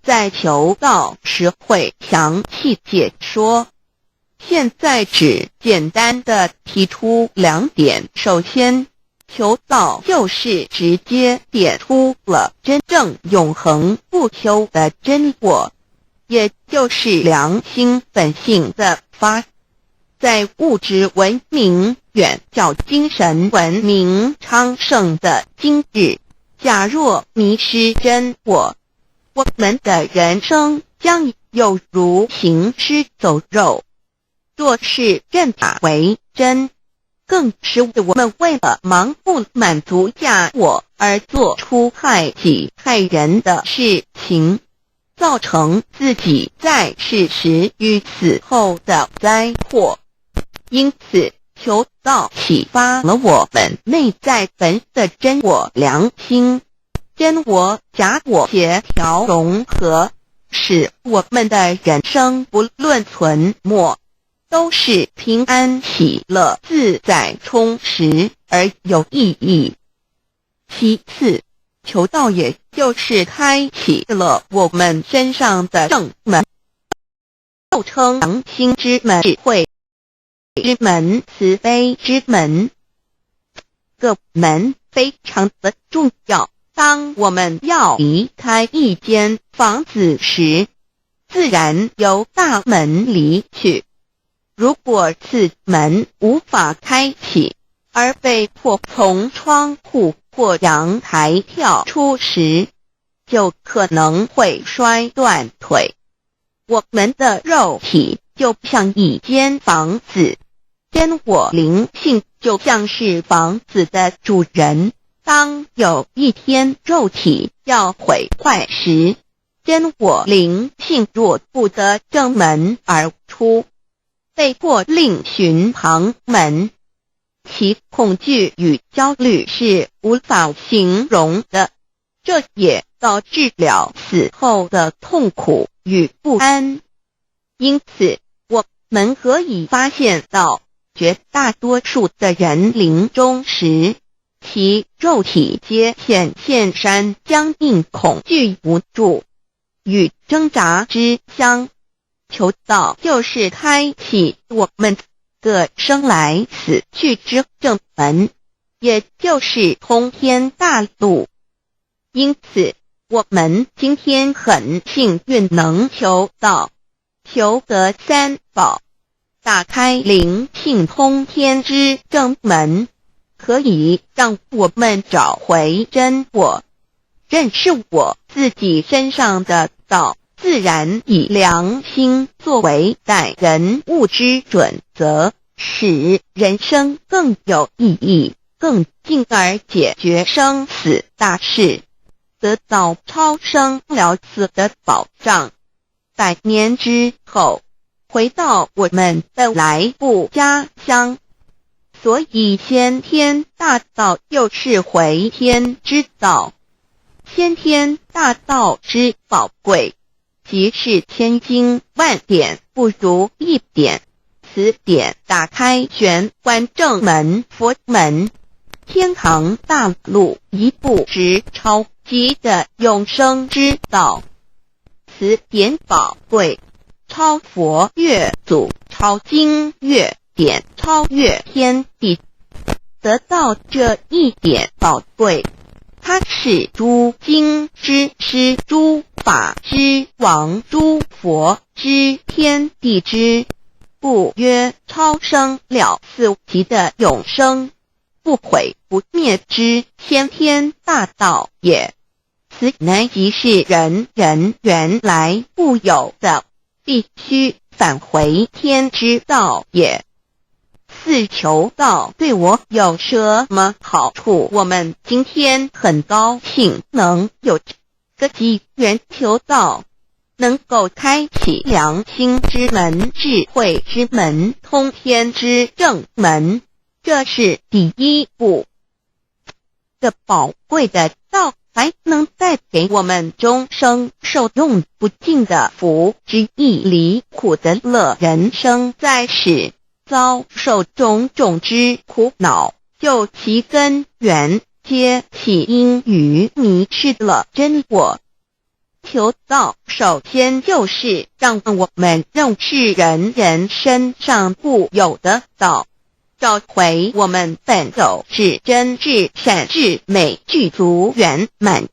在求道时会详细解说，现在只简单的提出2点。首先，求道就是直接点出了真正永恒不朽的真我，也就是良心本性的发。在物质文明远较精神文明昌盛的今日，假若迷失真我，我们的人生将有如行尸走肉。若是认法为真，更是我们为了盲目满足假我而做出害己害人的事情，造成自己在世时与死后的灾祸。因此，求道启发了我们内在本的真我良心，真我假我协调融合，使我们的人生不论存没，都是平安喜乐自在充实而有意义。其次，求道也就是开启了我们身上的正门，又称良心之门、智慧之门、慈悲之门。这个门非常的重要。当我们要离开一间房子时，自然由大门离去。如果此门无法开启，而被迫从窗户或阳台跳出时，就可能会摔断腿。我们的肉体就像一间房子，真我灵性就像是房子的主人。当有一天肉体要毁坏时，真我灵性若不得正门而出，被迫另寻旁门，其恐惧与焦虑是无法形容的，这也导致了死后的痛苦与不安。因此，我们可以发现到，绝大多数的人临终时，其肉体皆显现山僵硬、恐惧、无助与挣扎之相。求道就是开启我们个生来死去之正门，也就是通天大路。因此，我们今天很幸运能求道，求得三宝，打开灵性通天之正门，可以让我们找回真我，认识我自己身上的道，自然以良心作为待人物之准则，使人生更有意义，更进而解决生死大事，得到超生了死的保障。100年之后，回到我们的来部家乡。所以先天大道又是回天之道，先天大道之宝贵，即是千经万典不如一点。此典打开玄关正门佛门，天堂大路一步直超级的永生之道。此典宝贵，超佛越祖，超经越典，超越天地。得到这一点宝贵，它是诸经之师，诸法之王，诸佛之天地之故曰超生了死级的永生不毁不灭之先天大道也。此乃即是人人原来固有的，必须返回天之道也。四求道对我有什么好处？我们今天很高兴能有这个机缘求道，能够开启良心之门、智慧之门、通天之正门，这是第一步。这宝贵的道还能带给我们终生受用不尽的福之益，离苦得乐。人生在世，遭受种种之苦恼，就其根源皆起因于迷失了真我。求道首先就是让我们认识人身上固有的道，找回我们本有至真至善至美具足圆满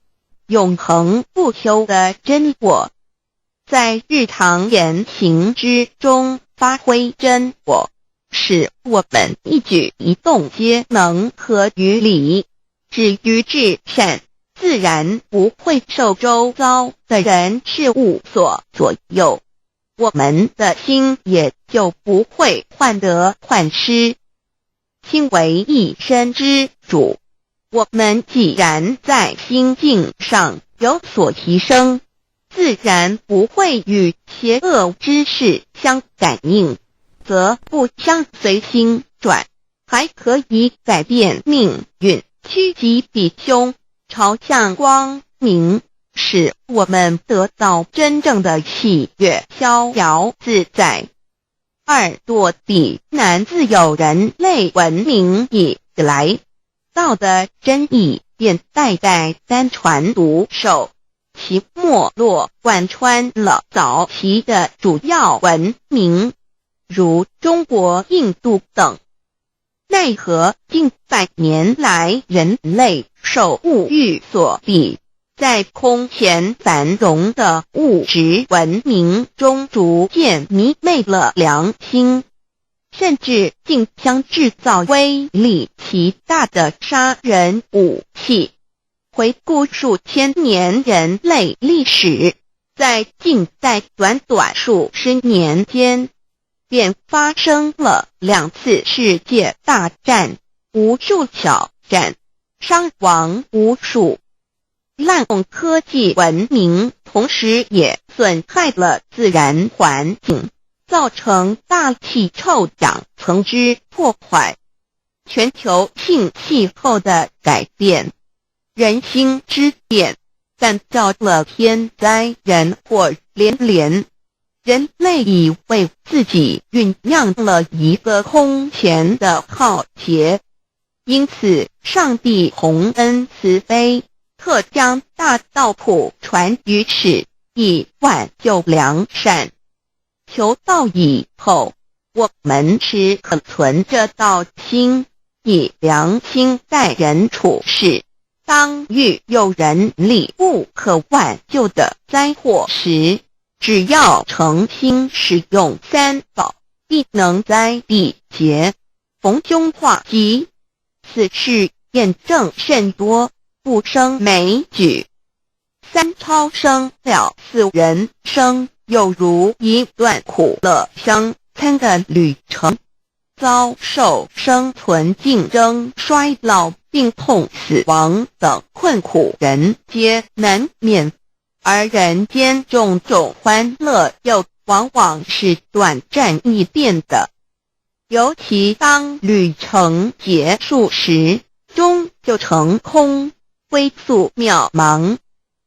永恒不朽的真我，在日常言行之中发挥真我，使我们一举一动皆能合于理，止于至善，自然不会受周遭的人事物所左右，我们的心也就不会患得患失。心为一身之主，我们既然在心境上有所提升，自然不会与邪恶之事相感应，则不相随心转，还可以改变命运，趋吉避凶，朝向光明，使我们得到真正的喜悦，逍遥自在。二，躲避难自有人类文明以来，道的真意便代代单传独授，其没落贯穿了早期的主要文明，如中国、印度等。奈何近百年来人类受物欲所逼，在空前繁荣的物质文明中逐渐迷昧了良心，甚至竟将制造威力极大的杀人武器。回顾数千年人类历史，在近代短数十年间，便发生了2次世界大战，无数挑战，伤亡无数。滥用科技文明，同时也损害了自然环境，造成大气臭氧层之破坏，全球性气候的改变，人心之变，干造了天灾人祸连连。人类已为自己酝酿了一个空前的浩劫，因此上帝洪恩慈悲，特将大道谱传于世，以挽救良善。求道以后，我们时刻存着道心，以良心待人处事。当遇有人力不可挽救的灾祸时，只要诚心使用三宝，必能灾必劫，逢凶化吉。此事验证甚多，不胜枚举。三超生了死，人生有如一段苦乐相参的旅程，遭受生存竞争、衰老、病痛、死亡等困苦，人皆难免。而人间种种欢乐又往往是短暂易变的，尤其当旅程结束时，终究成空，归宿渺茫，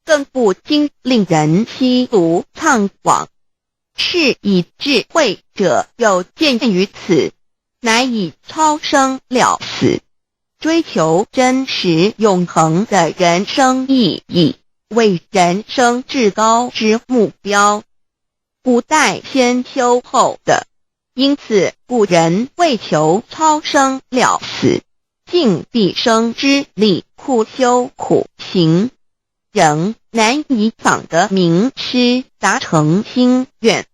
更不禁令人凄独怅惘。是以智慧者有见于此，乃以超生了死，追求真实永恒的人生意义为人生至高之目标，不待先修后的。因此古人为求超生了死，尽毕生之力，苦修苦行，仍难以访得名师达成心愿。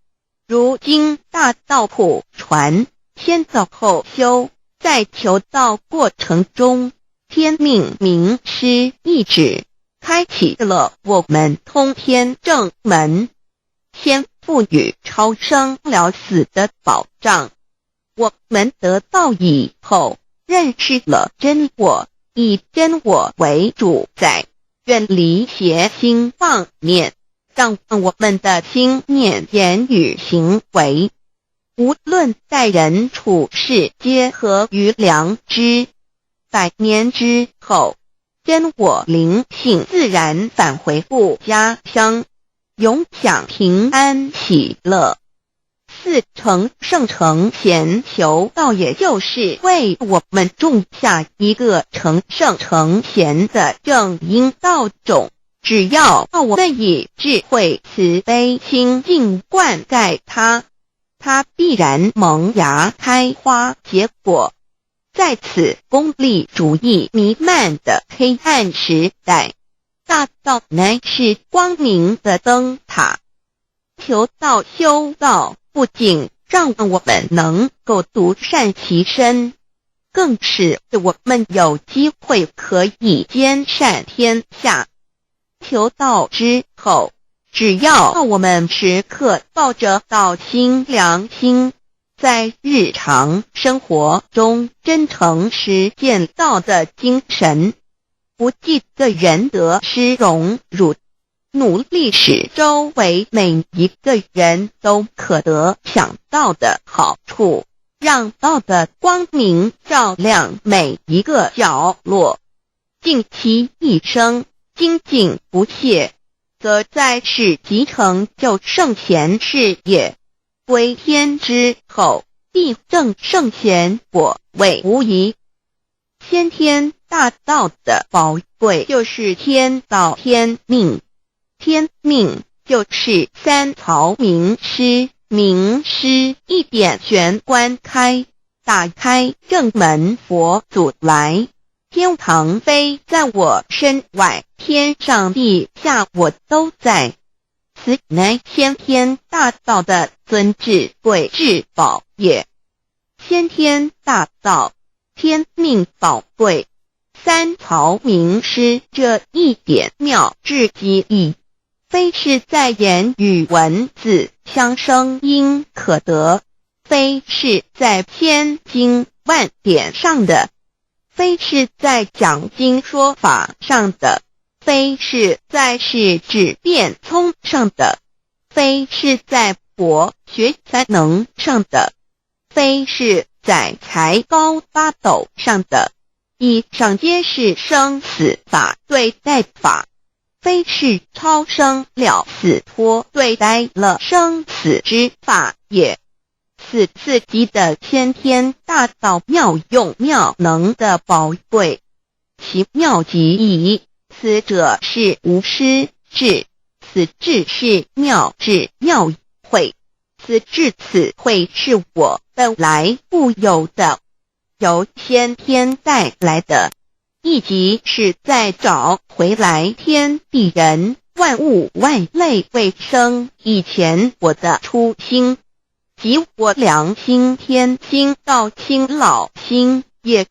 如今大道谱传，先走后修，在求道过程中，天命名师一指，开启了我们通天正门，先赋予超生了死的保障。我们得道以后，认识了真我，以真我为主宰，远离邪心妄念，让我们的心念、言语、行为，无论待人处事，皆合于良知。100年之后，真我灵性自然返回故家乡，永享平安喜乐。4成圣成贤求道，也就是为我们种下一个成圣成贤的正因道种，只要我们以智慧慈悲心境灌溉它，它必然萌芽开花结果。在此功利主义弥漫的黑暗时代，大道乃是光明的灯塔。求道修道不仅让我们能够独善其身，更使我们有机会可以兼善天下。求道之后，只要我们时刻抱着道心良心，在日常生活中真诚实践道的精神，不计个人得失荣辱，努力使周围每一个人都可得享道的好处，让道的光明照亮每一个角落，尽其一生精进不懈，则在世即成就圣贤事业。归天之后，必证圣贤果位无疑。先天大道的宝贵就是天道天命，天命就是三曹名师，名师一点玄关开，打开正门佛祖来。天堂非在我身外，天上地下我都在。此乃先天大道的尊至贵至宝也。先天大道，天命宝贵，三曹名师这一点妙至极意，非是在言语文字相声音可得，非是在千经万典上的，非是在讲经说法上的，非是在世智辩聪上的，非是在博学才能上的，非是在才高八斗上的。以上皆是生死法对待法，非是超生了死脱对待了生死之法也。此次级的先天大道妙用妙能的宝贵，其妙极矣。此者是无师智，此智是妙智妙慧，此智此慧是我本来固有的，由先天带来的，亦即是在找回来天地人万物万类未生以前我的初心，即我良心天心道心老心也。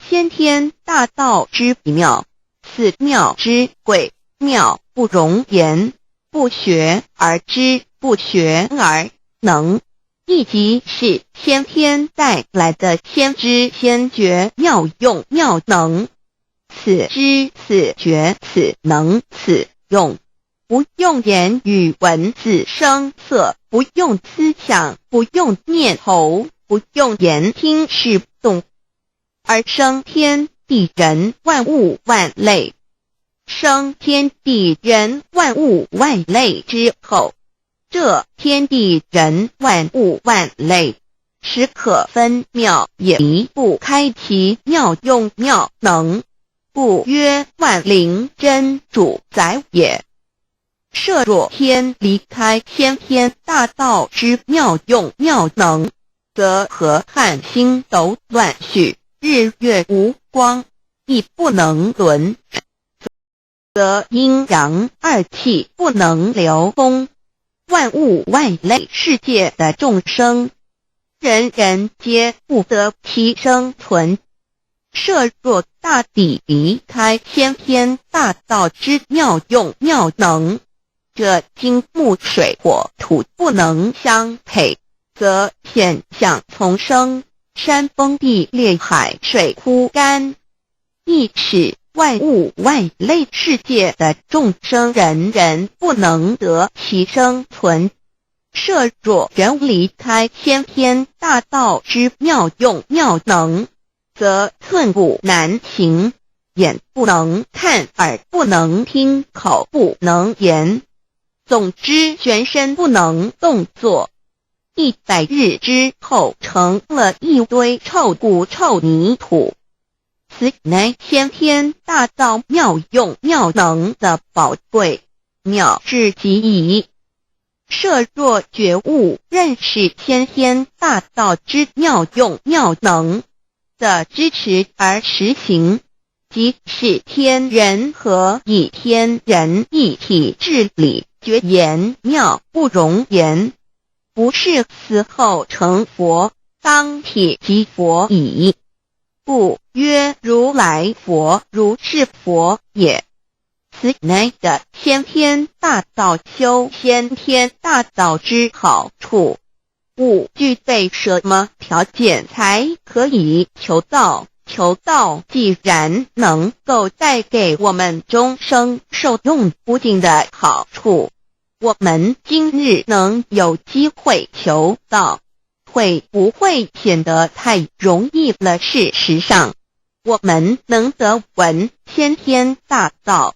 先天大道之妙，此妙之贵，妙不容言，不学而知，不学而能，亦即是先天带来的先知先觉妙用妙能。此知此觉此能此用，不用言语文字声色，不用思想，不用念头，不用言听是动，而生天地人万物万类。生天地人万物万类之后，这天地人万物万类实可分妙，也离不开其妙用妙能，故曰万灵真主宰也。设若天离开先天大道之妙用妙能，则河汉星斗乱序，日月无光，亦不能轮，则阴阳二气不能流通，万物万类世界的众生，人人皆不得其生存。设若大地离开先天大道之妙用妙能，这金木水火土不能相配，则现象丛生，山崩地裂，海水枯干，亦使万物万类世界的众生人人不能得其生存。设若人离开先天大道之妙用妙能，则寸步难行，眼不能看，耳不能听，口不能言，总之全身不能动作。100日之后，成了一堆臭骨臭泥土。此乃先天大道妙用妙能的宝贵妙至极矣。设若觉悟认识先天大道之妙用妙能的支持而实行，即是天人合一天人一体治理，绝言妙不容言，不是死后成佛，当体即佛矣。故曰如来佛，如是佛也。此乃的先天大道修先天大道之好处。勿具备什么条件才可以求道？求道既然能够带给我们终生受用不尽的好处，我们今日能有机会求道，会不会显得太容易了？事实上，我们能得闻先天大道，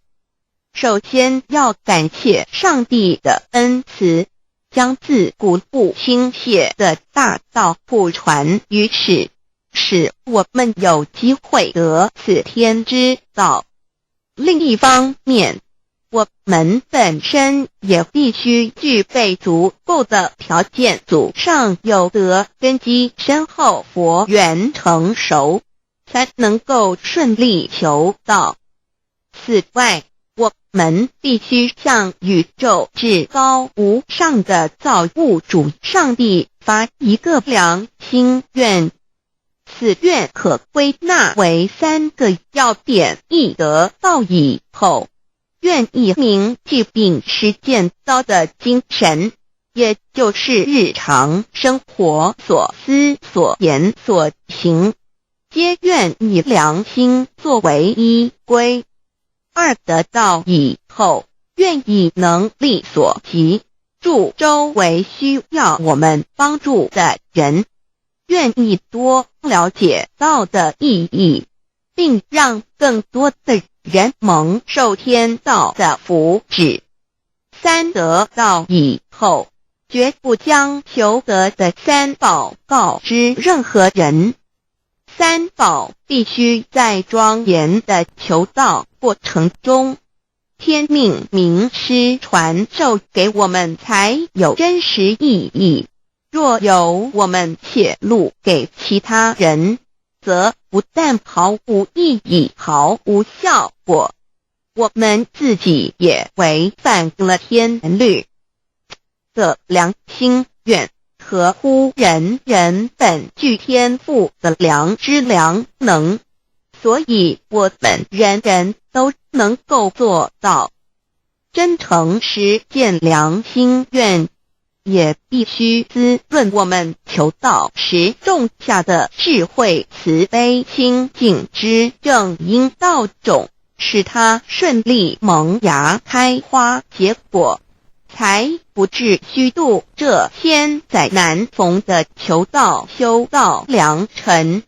首先要感谢上帝的恩慈，将自古不倾泻的大道普传于世，使我们有机会得此天之道。另一方面，我们本身也必须具备足够的条件，祖上有德，根基深厚，佛缘成熟，才能够顺利求道。此外，我们必须向宇宙至高无上的造物主上帝发一个良心愿，此愿可归纳为3个要点：一得道以后，愿以明具并实践道的精神，也就是日常生活所思所言所行，皆愿以良心作为依归。二得道以后，愿以能力所及，助周围需要我们帮助的人，愿意多了解道的意义，并让更多的人蒙受天道的福祉。三得道以后，绝不将求得的三宝告知任何人。三宝必须在庄严的求道过程中，天命名师传授给我们，才有真实意义。若由我们泄露给其他人，则不但毫无意义，毫无效果，我们自己也违反了天律。这良心愿合乎人人本具天赋的良知良能，所以我们人人都能够做到。真诚实践良心愿，也必须滋润我们求道时种下的智慧慈悲清净之正因道种，使它顺利萌芽开花结果，才不至虚度这千载难逢的求道修道良辰。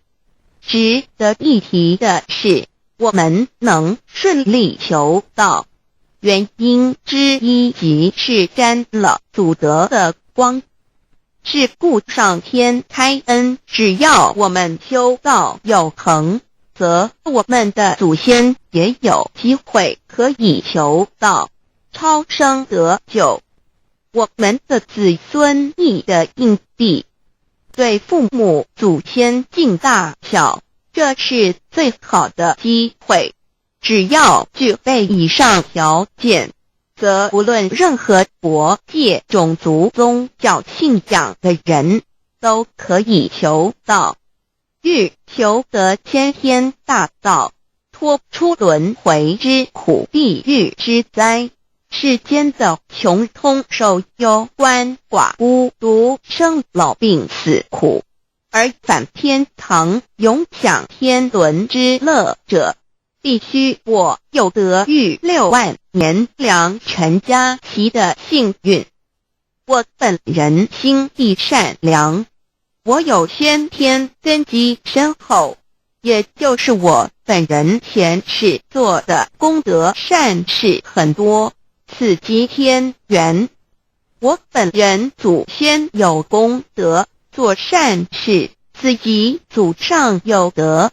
值得一提的是，我们能顺利求道，原因之一即是沾了祖德的光。是故上天开恩，只要我们修道有恒，则我们的祖先也有机会可以求道超生得救。我们的子孙亦的印地，对父母祖先尽大孝，这是最好的机会。只要具备以上条件，则无论任何国界、种族、宗教信仰的人，都可以求道。欲求得先天大道，脱出轮回之苦、地狱之灾，世间的穷通受忧、鳏寡孤独、生老病死苦，而返天堂永享天伦之乐者，必须我有得遇6万年良辰佳期的幸运。我本人心地善良，我有先天根基深厚，也就是我本人前世做的功德善事很多，此即天缘。我本人祖先有功德，做善事，此即祖上有德。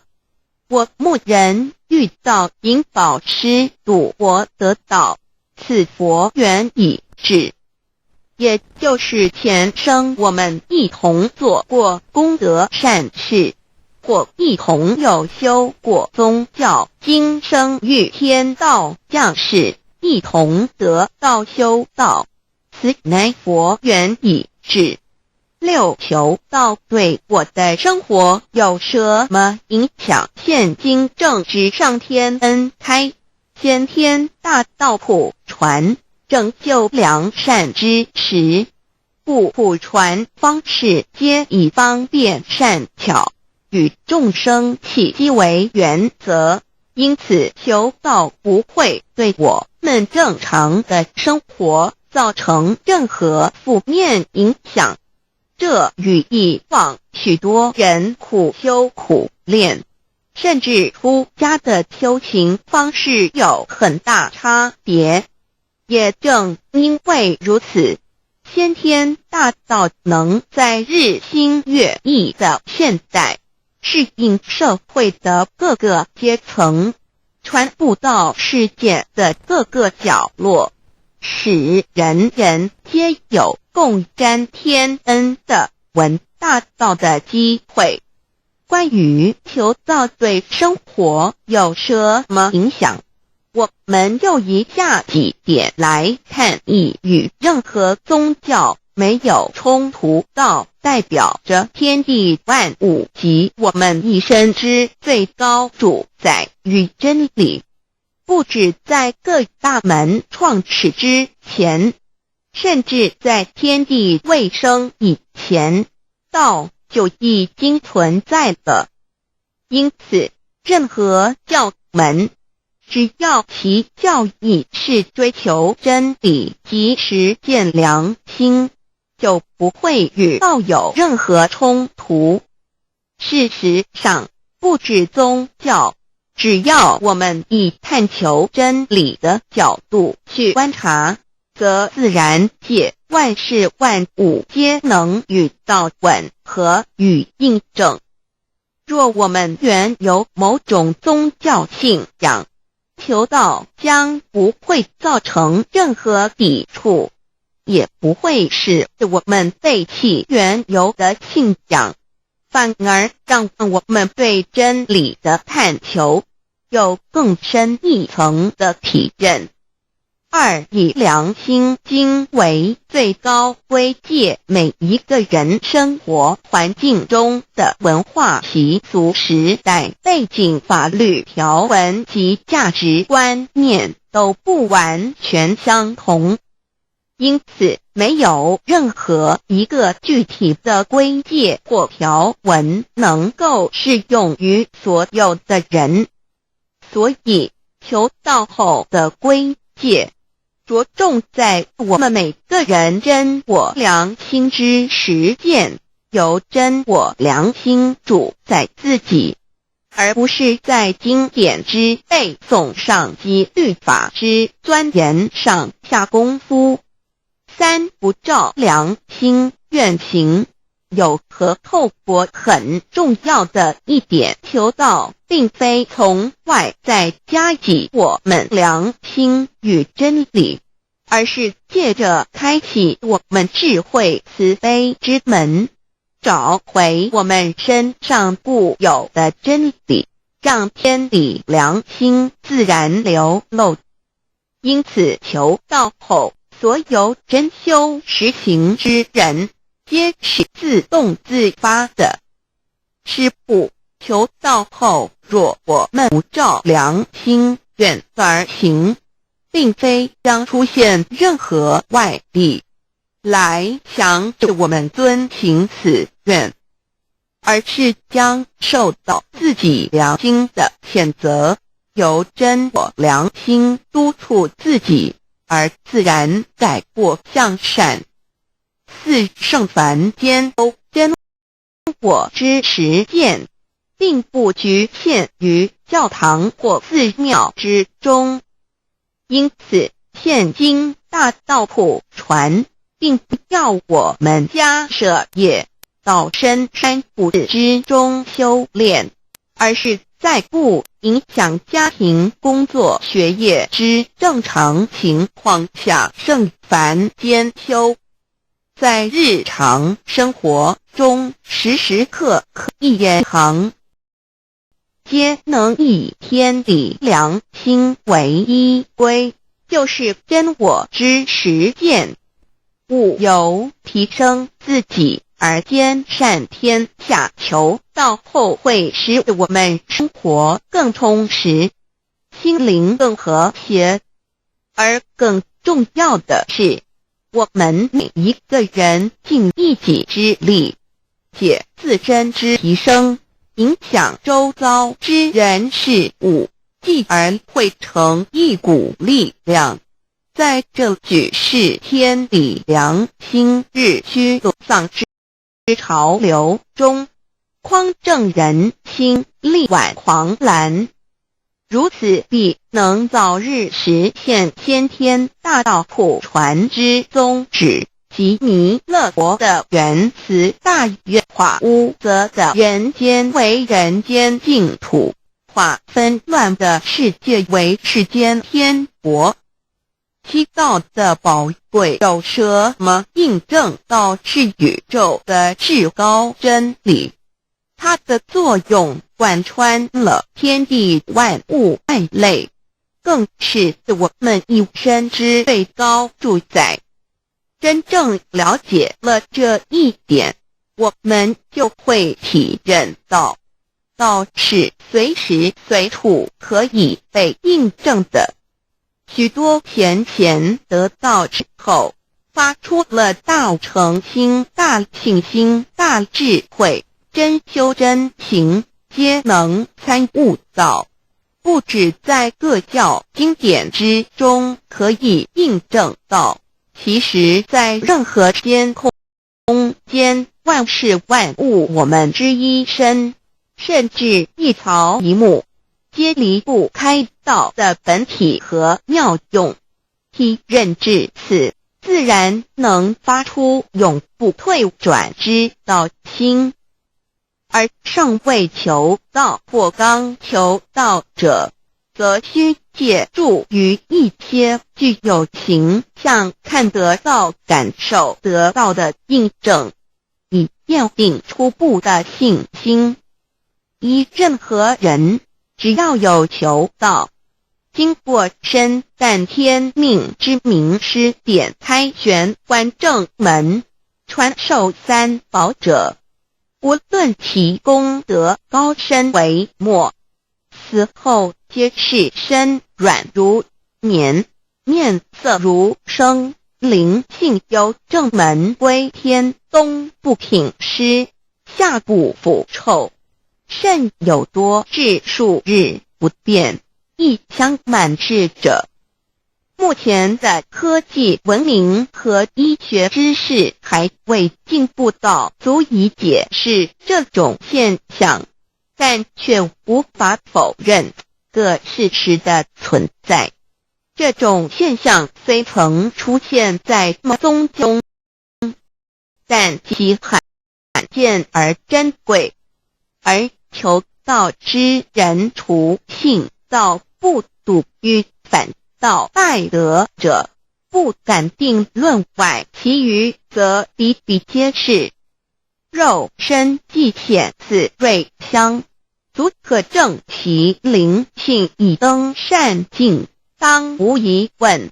我牧人欲造引宝师度我得道，此佛缘已至。也就是前生我们一同做过功德善事，或一同有修过宗教，今生遇天道降世，一同得道修道，此乃佛缘已至。六、求道对我的生活有什么影响？现今正值上天恩开，先天大道普传，拯救良善之时，故普传方式皆以方便善巧，与众生契机为原则，因此求道不会对我们正常的生活造成任何负面影响。这与以往许多人苦修苦练，甚至出家的修行方式有很大差别。也正因为如此，先天大道能在日新月异的现代，适应社会的各个阶层，传布到世界的各个角落，使人人皆有共沾天恩的闻大道的机会。关于求道对生活有什么影响，我们就以下几点来看。一、与任何宗教没有冲突，道代表着天地万物及我们一生之最高主宰与真理。不止在各大门创始之前，甚至在天地未生以前，道就已经存在了。因此，任何教门，只要其教义是追求真理及实践良心，就不会与道有任何冲突。事实上，不止宗教，只要我们以探求真理的角度去观察，则自然界万事万物皆能与道吻合与印证。若我们原有某种宗教信仰，求道将不会造成任何抵触，也不会使我们背弃原有的信仰，反而让我们对真理的探求有更深一层的体认。二、以良心经为最高规戒每一个人生活环境中的文化习俗、时代背景、法律条文及价值观念都不完全相同，因此没有任何一个具体的规戒或条文能够适用于所有的人。所以求道后的规戒着重在我们每个人真我良心之实践，由真我良心主宰自己，而不是在经典之背诵上及律法之钻研上下功夫。三、不照良心愿行。有和透过很重要的一点，求道并非从外在加给我们良心与真理，而是借着开启我们智慧慈悲之门，找回我们身上固有的真理，让天理良心自然流露。因此求道后，所有真修实行之人皆是自动自发的。是不，求道后，若我们不照良心愿而行，并非将出现任何外力来强制我们遵行此愿，而是将受到自己良心的谴责，由真我良心督促自己，而自然改过向善。四、圣凡间真我之实践，并不局限于教堂或寺庙之中。因此，现今大道普传，并不要我们家舍业到深山谷之中修炼，而是在不影响家庭、工作、学业之正常情况下慎繁兼修，在日常生活中时时刻刻一言行，皆能以天理良心为依归，就是真我之实践，务由提升自己而兼善天下，求道后会使我们生活更充实，心灵更和谐。而更重要的是，我们每一个人尽一己之力，且自身之提升，影响周遭之人事物，继而汇成一股力量，在这举世天理良心日趋沦丧之潮流中，匡正人心，力挽狂澜。如此必能早日实现先天大道普传之宗旨，即弥勒佛的原慈大愿，化污浊的人间为人间净土，化纷乱的世界为世间天国。其道的宝贵有什么印证道是宇宙的至高真理，它的作用贯穿了天地万物万类，更是我们一生之最高主宰。真正了解了这一点，我们就会体认到，道是随时随处可以被印证的。许多贤贤得道之后，发出了大诚心、大信心、大智慧，真修真行，皆能参悟到，不止在各教经典之中可以印证到，其实在任何间空间万事万物我们之一身，甚至一草一木，皆离不开道的本体和妙用。体认至此，自然能发出永不退转之道心。而尚未求道或刚求道者，则需借助于一些具有形象看得到、感受得到的印证，以奠定初步的信心。依任何人，只要有求道，经过身淡天命之名师点开玄关正门，传授三宝者，无论其功德高深为末，死后皆是身软如棉，面色如生，灵性由正门归天，东不品湿，下不腐臭，甚有多至数日不变，一腔满志者。目前的科技文明和医学知识还未进步到足以解释这种现象，但却无法否认个事实的存在。这种现象虽曾出现在宗中，但其罕见而珍贵，而求道之人除信道不笃于反道败德者，不敢定论外，其余则比比皆是。肉身既显似瑞香，足可证其灵性已登善境，当无疑问。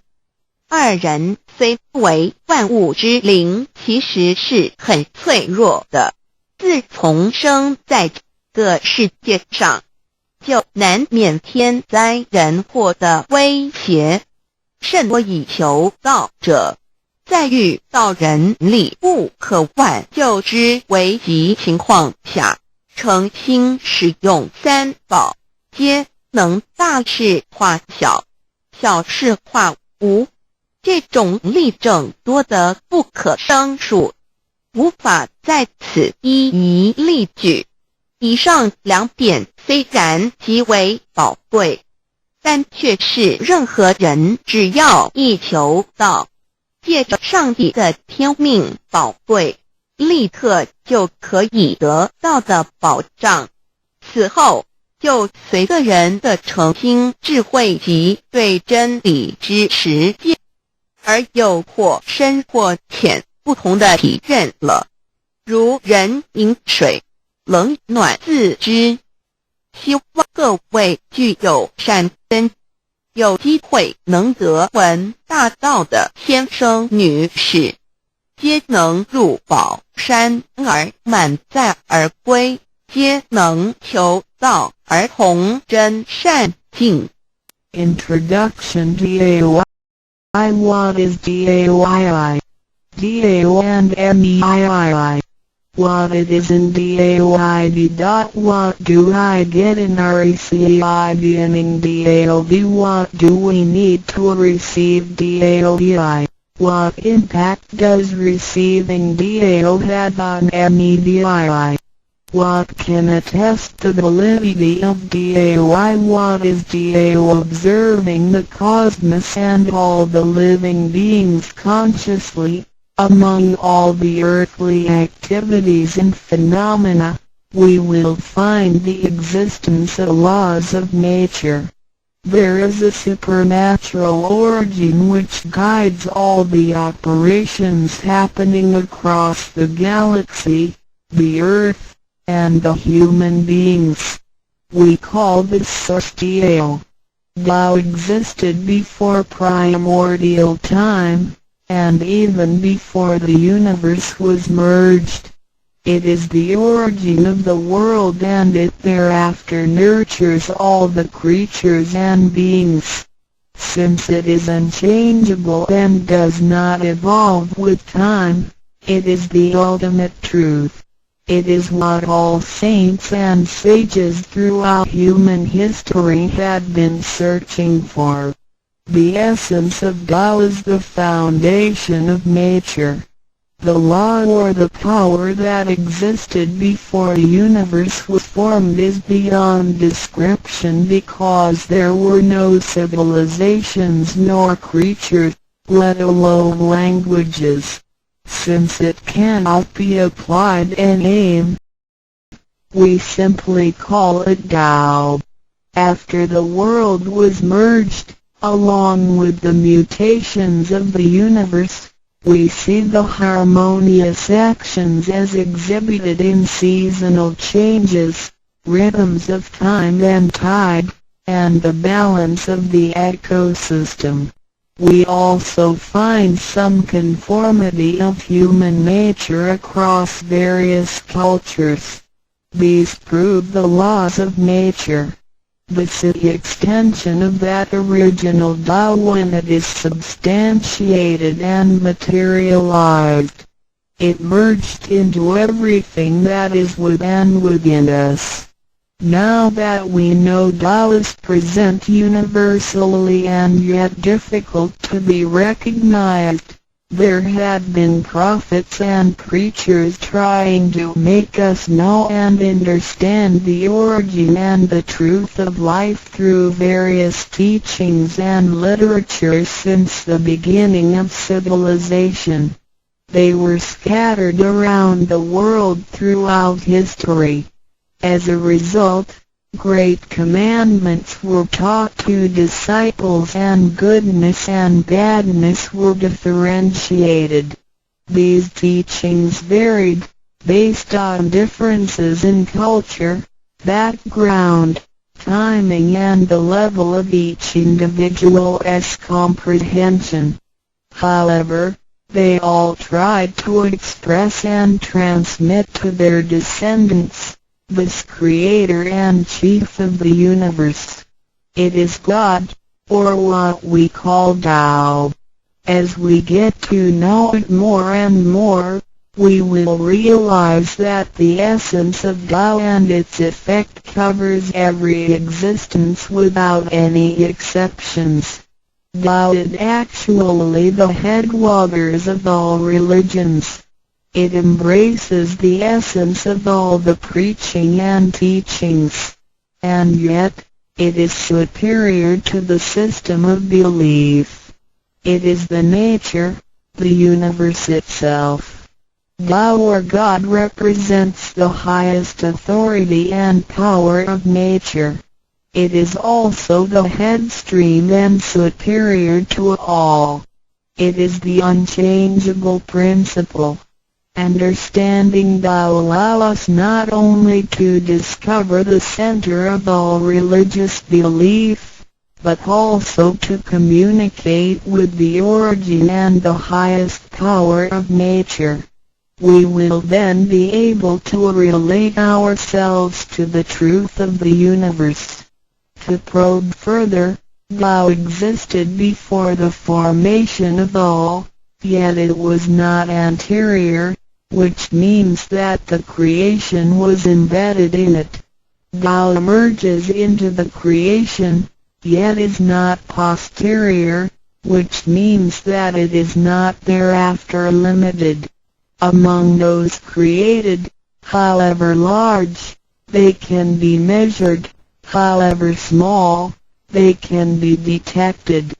二人虽不为万物之灵，其实是很脆弱的。自从生在这个世界上，就难免天灾人祸的威胁。甚多以求道者，在遇到人力不可挽救之危急情况下，诚心使用三宝，皆能大事化小，小事化无。这种例证多得不可胜数，无法在此一一例举。以上两点虽然极为宝贵，但却是任何人只要一求道，借着上帝的天命宝贵，立刻就可以得到的保障。此后就随个人的诚心、智慧及对真理之实践，而有或深或浅不同的体认了。如人饮水，冷暖自知。希望各位具有善根，有机会能得闻大道的先生女士，皆能入宝山而满载而归，皆能求道而同真善境。 Introduction DAY. What is DAYI? DAO and MEII. What it is in DAYD. What do I get in RECI beginning DAOB? What do we need to receive DAOBI? What impact does receiving DAO have on MEDII? What can attest to the validity of DAOI? What is DAO? Observing the cosmos and all the living beings consciously. Among all the earthly activities and phenomena, we will find the existence of laws of nature. There is a supernatural origin which guides all the operations happening across the galaxy, the earth, and the human beings. We call this source Tao. Tao existed before primordial time, and even before the universe was merged. It is the origin of the world, and it thereafter nurtures all the creatures and beings. Since it is unchangeable and does not evolve with time, it is the ultimate truth. It is what all saints and sages throughout human history had been searching for. The essence of Tao is the foundation of nature. The law or the power that existed before the universe was formed is beyond description, because there were no civilizations nor creatures, let alone languages. Since it cannot be applied in name, we simply call it Tao. After the world was merged, along with the mutations of the universe, we see the harmonious actions as exhibited in seasonal changes, rhythms of time and tide, and the balance of the ecosystem. We also find some conformity of human nature across various cultures. These prove the laws of nature. This is the extension of that original Tao when it is substantiated and materialized. It merged into everything that is within us. Now that we know Tao is present universally and yet difficult to be recognized, there had been prophets and preachers trying to make us know and understand the origin and the truth of life through various teachings and literature since the beginning of civilization. They were scattered around the world throughout history. As a result, great commandments were taught to disciples and goodness and badness were differentiated. These teachings varied, based on differences in culture, background, timing and the level of each individual's comprehension. However, they all tried to express and transmit to their descendants this Creator and Chief of the universe. It is God, or what we call Tao. As we get to know it more and more, we will realize that the essence of Tao and its effect covers every existence without any exceptions. Tao is actually the headwaters of all religions. It embraces the essence of all the preaching and teachings, and yet, it is superior to the system of belief. It is the nature, the universe itself. Tao or God represents the highest authority and power of nature. It is also the headstream and superior to all. It is the unchangeable principle. Understanding Tao allows us not only to discover the center of all religious belief, but also to communicate with the origin and the highest power of nature. We will then be able to relate ourselves to the truth of the universe. To probe further, Tao existed before the formation of all, yet it was not anterior, which means that the creation was embedded in it. Tao emerges into the creation, yet is not posterior, which means that it is not thereafter limited. Among those created, however large, they can be measured, however small, they can be detected.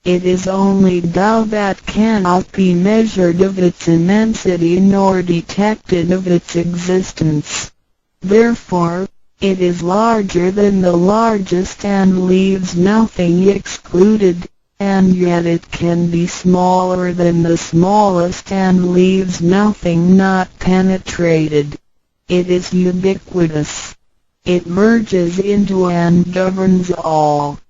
It is only Tao that cannot be measured of its immensity nor detected of its existence. Therefore, it is larger than the largest and leaves nothing excluded, and yet it can be smaller than the smallest and leaves nothing not penetrated. It is ubiquitous. It merges into and governs all.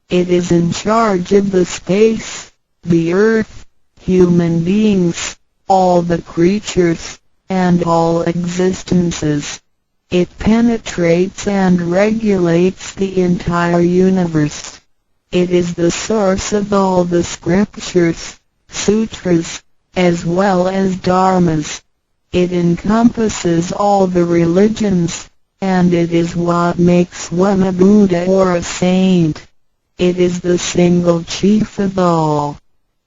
It is in charge of the space, the earth, human beings, all the creatures, and all existences. It penetrates and regulates the entire universe. It is the source of all the scriptures, sutras, as well as dharmas. It encompasses all the religions, and it is what makes one a Buddha or a saint. It is the single chief of all.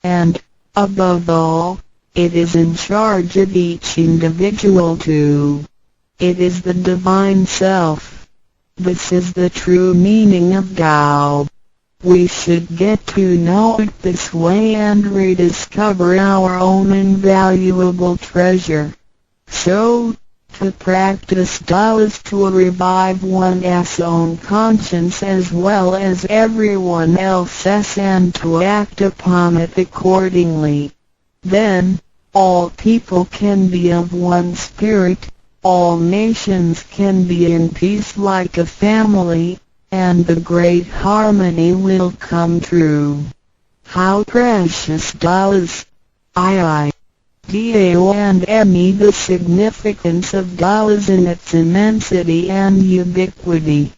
And, above all, it is in charge of each individual too. It is the divine self. This is the true meaning of Tao. We should get to know it this way and rediscover our own invaluable treasure. So, to practice Tao is to revive one's own conscience as well as everyone else's and to act upon it accordingly. Then, all people can be of one spirit, all nations can be in peace like a family, and the great harmony will come true. How precious Tao is! Tao and me. The significance of Tao is in its immensity and ubiquity.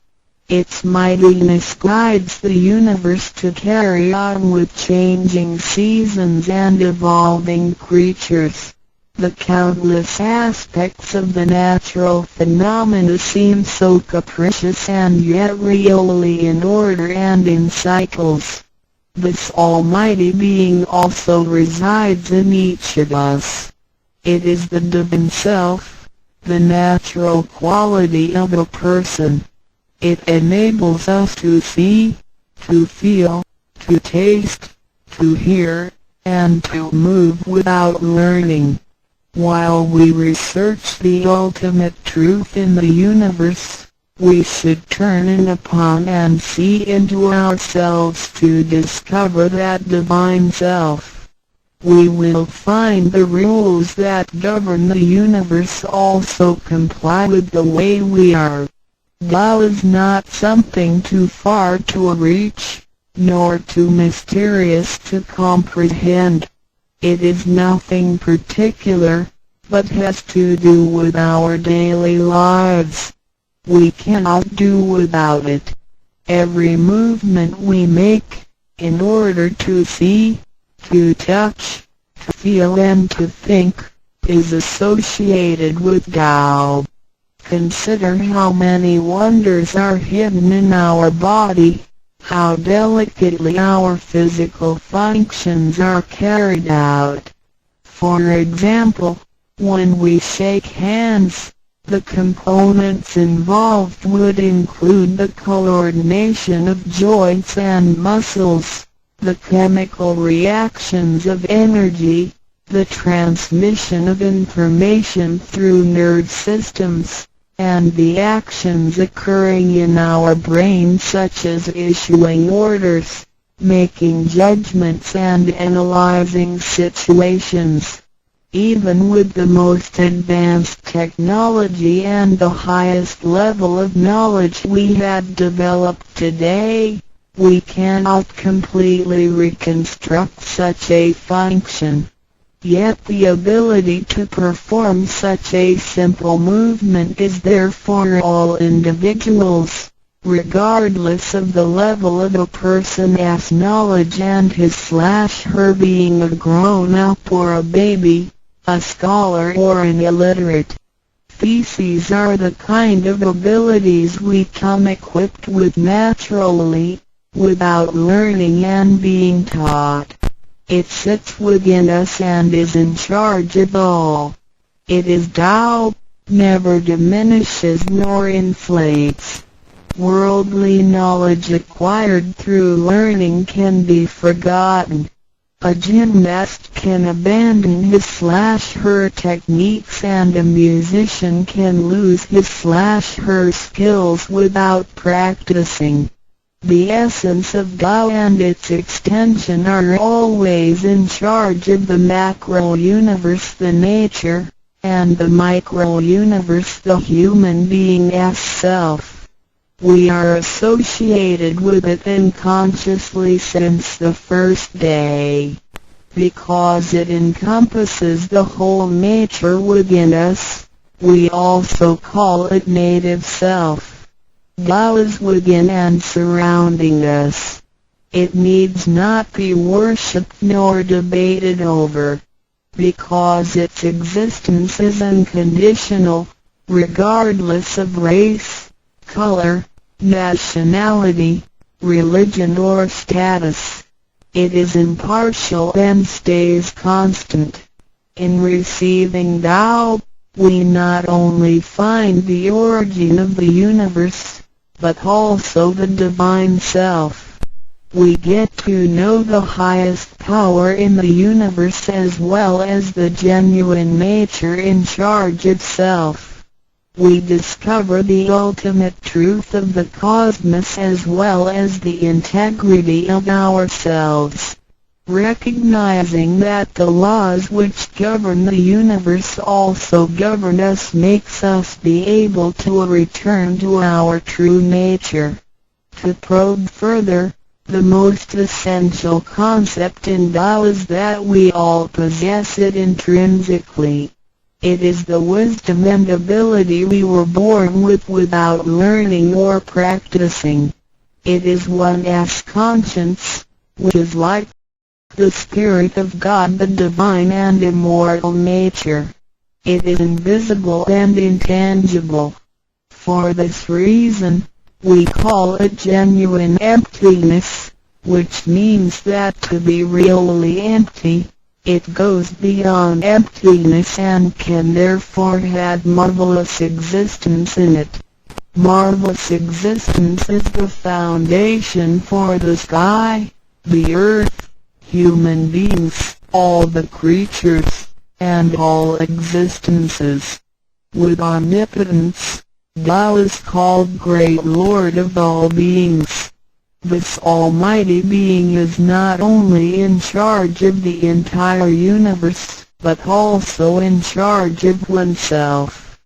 Its mightiness guides the universe to carry on with changing seasons and evolving creatures. The countless aspects of the natural phenomena seem so capricious and yet really in order and in cycles. This almighty being also resides in each of us. It is the divine self, the natural quality of a person. It enables us to see, to feel, to taste, to hear, and to move without learning. While we research the ultimate truth in the universe, we should turn in upon and see into ourselves to discover that divine self. We will find the rules that govern the universe also comply with the way we are. Tao is not something too far to reach, nor too mysterious to comprehend. It is nothing particular, but has to do with our daily lives. We cannot do without it. Every movement we make, in order to see, to touch, to feel and to think, is associated with Tao. Consider how many wonders are hidden in our body, how delicately our physical functions are carried out. For example, when we shake hands, the components involved would include the coordination of joints and muscles, the chemical reactions of energy, the transmission of information through nerve systems, and the actions occurring in our brain such as issuing orders, making judgments and analyzing situations. Even with the most advanced technology and the highest level of knowledge we have developed today, we cannot completely reconstruct such a function. Yet the ability to perform such a simple movement is there for all individuals, regardless of the level of a person's knowledge and his/her being a grown-up or a baby, a scholar or an illiterate. These are the kind of abilities we come equipped with naturally, without learning and being taught. It sits within us and is in charge of all. It is Tao, never diminishes nor inflates. Worldly knowledge acquired through learning can be forgotten. A gymnast can abandon his/her techniques and a musician can lose his/her skills without practicing. The essence of Tao and its extension are always in charge of the macro-universe, the nature, and the micro-universe, the human being as self. We are associated with it unconsciously since the first day. Because it encompasses the whole nature within us, we also call it native self. Tao is within and surrounding us. It needs not be worshipped nor debated over, because its existence is unconditional, regardless of race, color, nationality, religion or status. It is impartial and stays constant. In receiving Tao, we not only find the origin of the universe, but also the divine self. We get to know the highest power in the universe as well as the genuine nature in charge of self. We discover the ultimate truth of the cosmos as well as the integrity of ourselves. Recognizing that the laws which govern the universe also govern us makes us be able to return to our true nature. To probe further, the most essential concept in Tao is that we all possess it intrinsically. It is the wisdom and ability we were born with without learning or practicing. It is one's conscience, which is like the Spirit of God, the divine and immortal nature. It is invisible and intangible. For this reason, we call it genuine emptiness, which means that to be really empty, it goes beyond emptiness and can therefore have marvelous existence in it. Marvelous existence is the foundation for the sky, the earth, human beings, all the creatures, and all existences. With omnipotence, Tao is called Great Lord of all beings. This almighty being is not only in charge of the entire universe, but also in charge of oneself.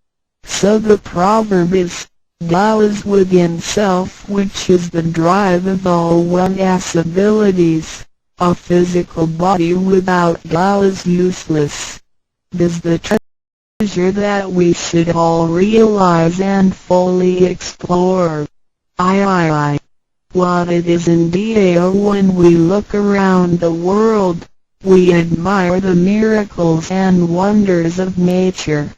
So the proverb is, Tao is within self, which is the drive of all one's abilities. A physical body without Tao is useless. This is the treasure that we should all realize and fully explore. What it is indeed. When we look around the world, we admire the miracles and wonders of nature.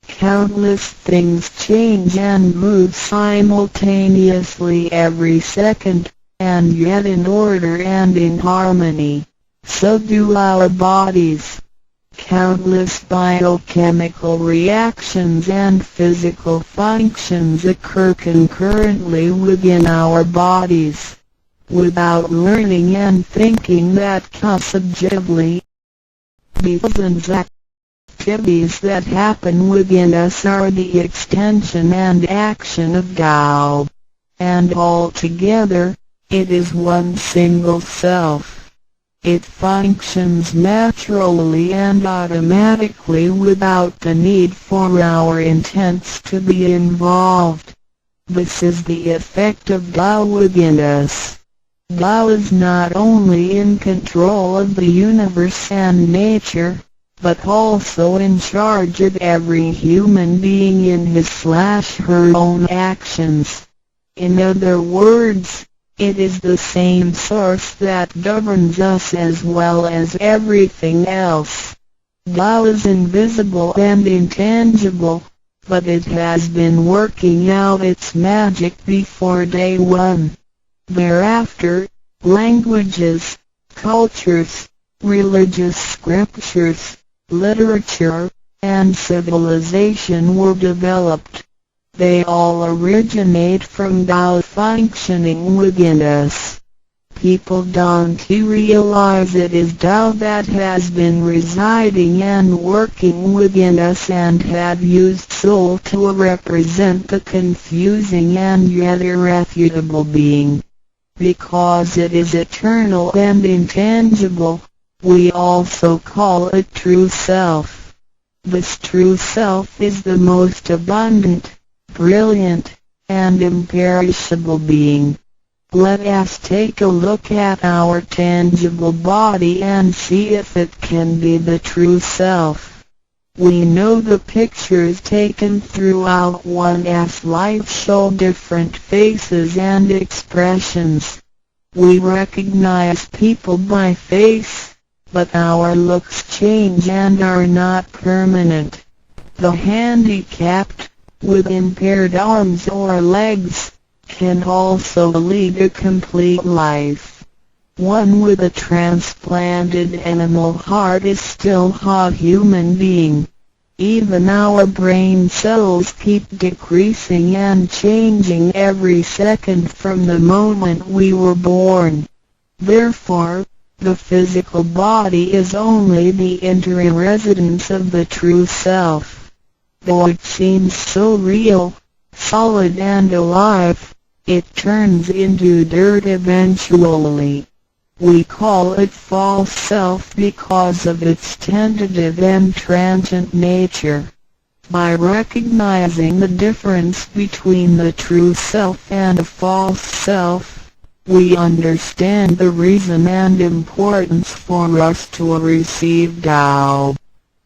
Countless things change and move simultaneously every second, and yet in order and in harmony. So do our bodies. Countless biochemical reactions and physical functions occur concurrently within our bodies. Without learning and thinking that subjectively, Because activities that happen within us are the extension and action of Tao. And altogether, it is one single self. It functions naturally and automatically without the need for our intents to be involved. This is the effect of Tao within us. Tao is not only in control of the universe and nature, but also in charge of every human being in his/her own actions. In other words, it is the same source that governs us as well as everything else. Tao is invisible and intangible, but it has been working out its magic before day one. Thereafter, languages, cultures, religious scriptures, literature, and civilization were developed. They all originate from Tao functioning within us. People don't realize it is Tao that has been residing and working within us and have used soul to represent the confusing and yet irrefutable being. Because it is eternal and intangible, we also call it true self. This true self is the most abundant, brilliant, and imperishable being. Let us take a look at our tangible body and see if it can be the true self. We know the pictures taken throughout one's life show different faces and expressions. We recognize people by face, but our looks change and are not permanent. The handicapped, with impaired arms or legs, can also lead a complete life. One with a transplanted animal heart is still a human being. Even our brain cells keep decreasing and changing every second from the moment we were born. Therefore, the physical body is only the interim residence of the true self. Though it seems so real, solid and alive, it turns into dirt eventually. We call it false self because of its tentative and transient nature. By recognizing the difference between the true self and a false self, we understand the reason and importance for us to receive Tao.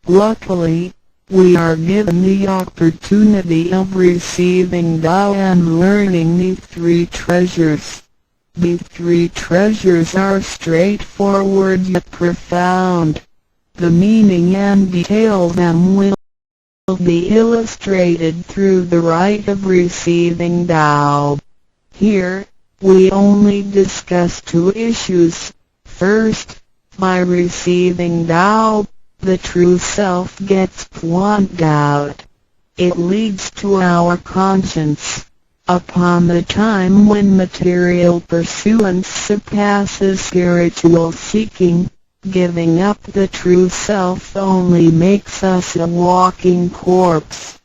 Luckily, we are given the opportunity of receiving Tao and learning the three treasures. The three treasures are straightforward yet profound. The meaning and detail of them will be illustrated through the rite of receiving Tao. Here, we only discuss two issues. First, by receiving Tao, the true self gets plucked out. It leads to our conscience. Upon the time when material pursuance surpasses spiritual seeking, giving up the true self only makes us a walking corpse.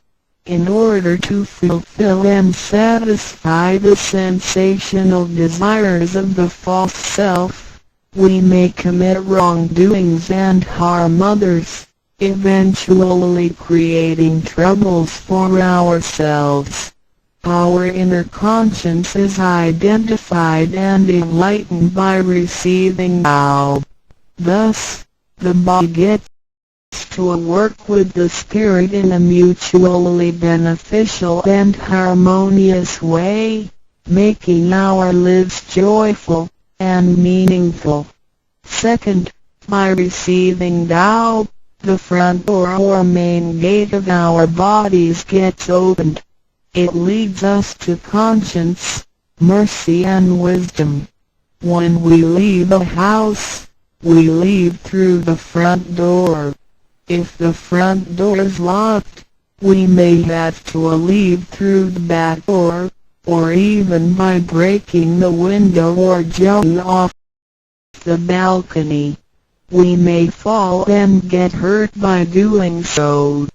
In order to fulfill and satisfy the sensational desires of the false self, we may commit wrongdoings and harm others, eventually creating troubles for ourselves. Our inner conscience is identified and enlightened by receiving Tao. Thus, the body gets to work with the spirit in a mutually beneficial and harmonious way, making our lives joyful and meaningful. Second, by receiving Tao, the front door or main gate of our bodies gets opened. It leads us to conscience, mercy and wisdom. When we leave a house, we leave through the front door. If the front door is locked, we may have to leave through the back door, or even by breaking the window or jumping off the balcony. We may fall and get hurt by doing so.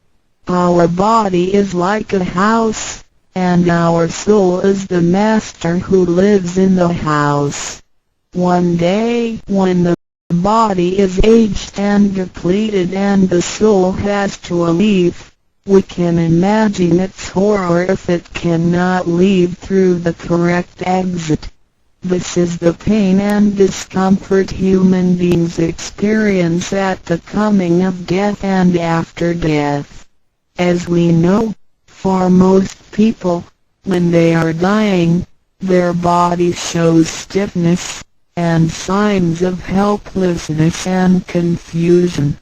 Our body is like a house, and our soul is the master who lives in the house. One day, when the body is aged and depleted and the soul has to leave, we can imagine its horror if it cannot leave through the correct exit. This is the pain and discomfort human beings experience at the coming of death and after death. As we know, for most people, when they are dying, their body shows stiffness and signs of helplessness and confusion.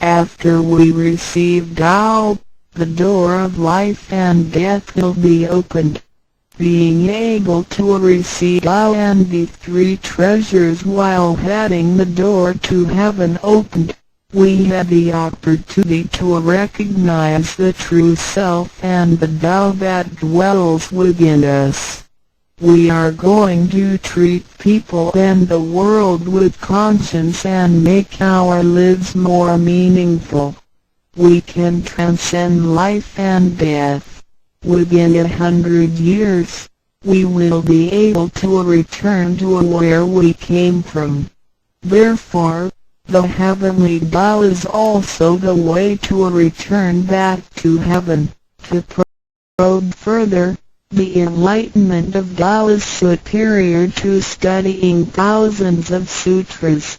After we receive Tao, the door of life and death will be opened. Being able to receive Tao and the three treasures while having the door to heaven opened, we have the opportunity to recognize the true self and the Tao that dwells within us. We are going to treat people and the world with conscience and make our lives more meaningful. We can transcend life and death. Within 100 years, we will be able to return to where we came from. Therefore, the heavenly Tao is also the way to return back to heaven. To probe further, the enlightenment of Tao is superior to studying thousands of sutras.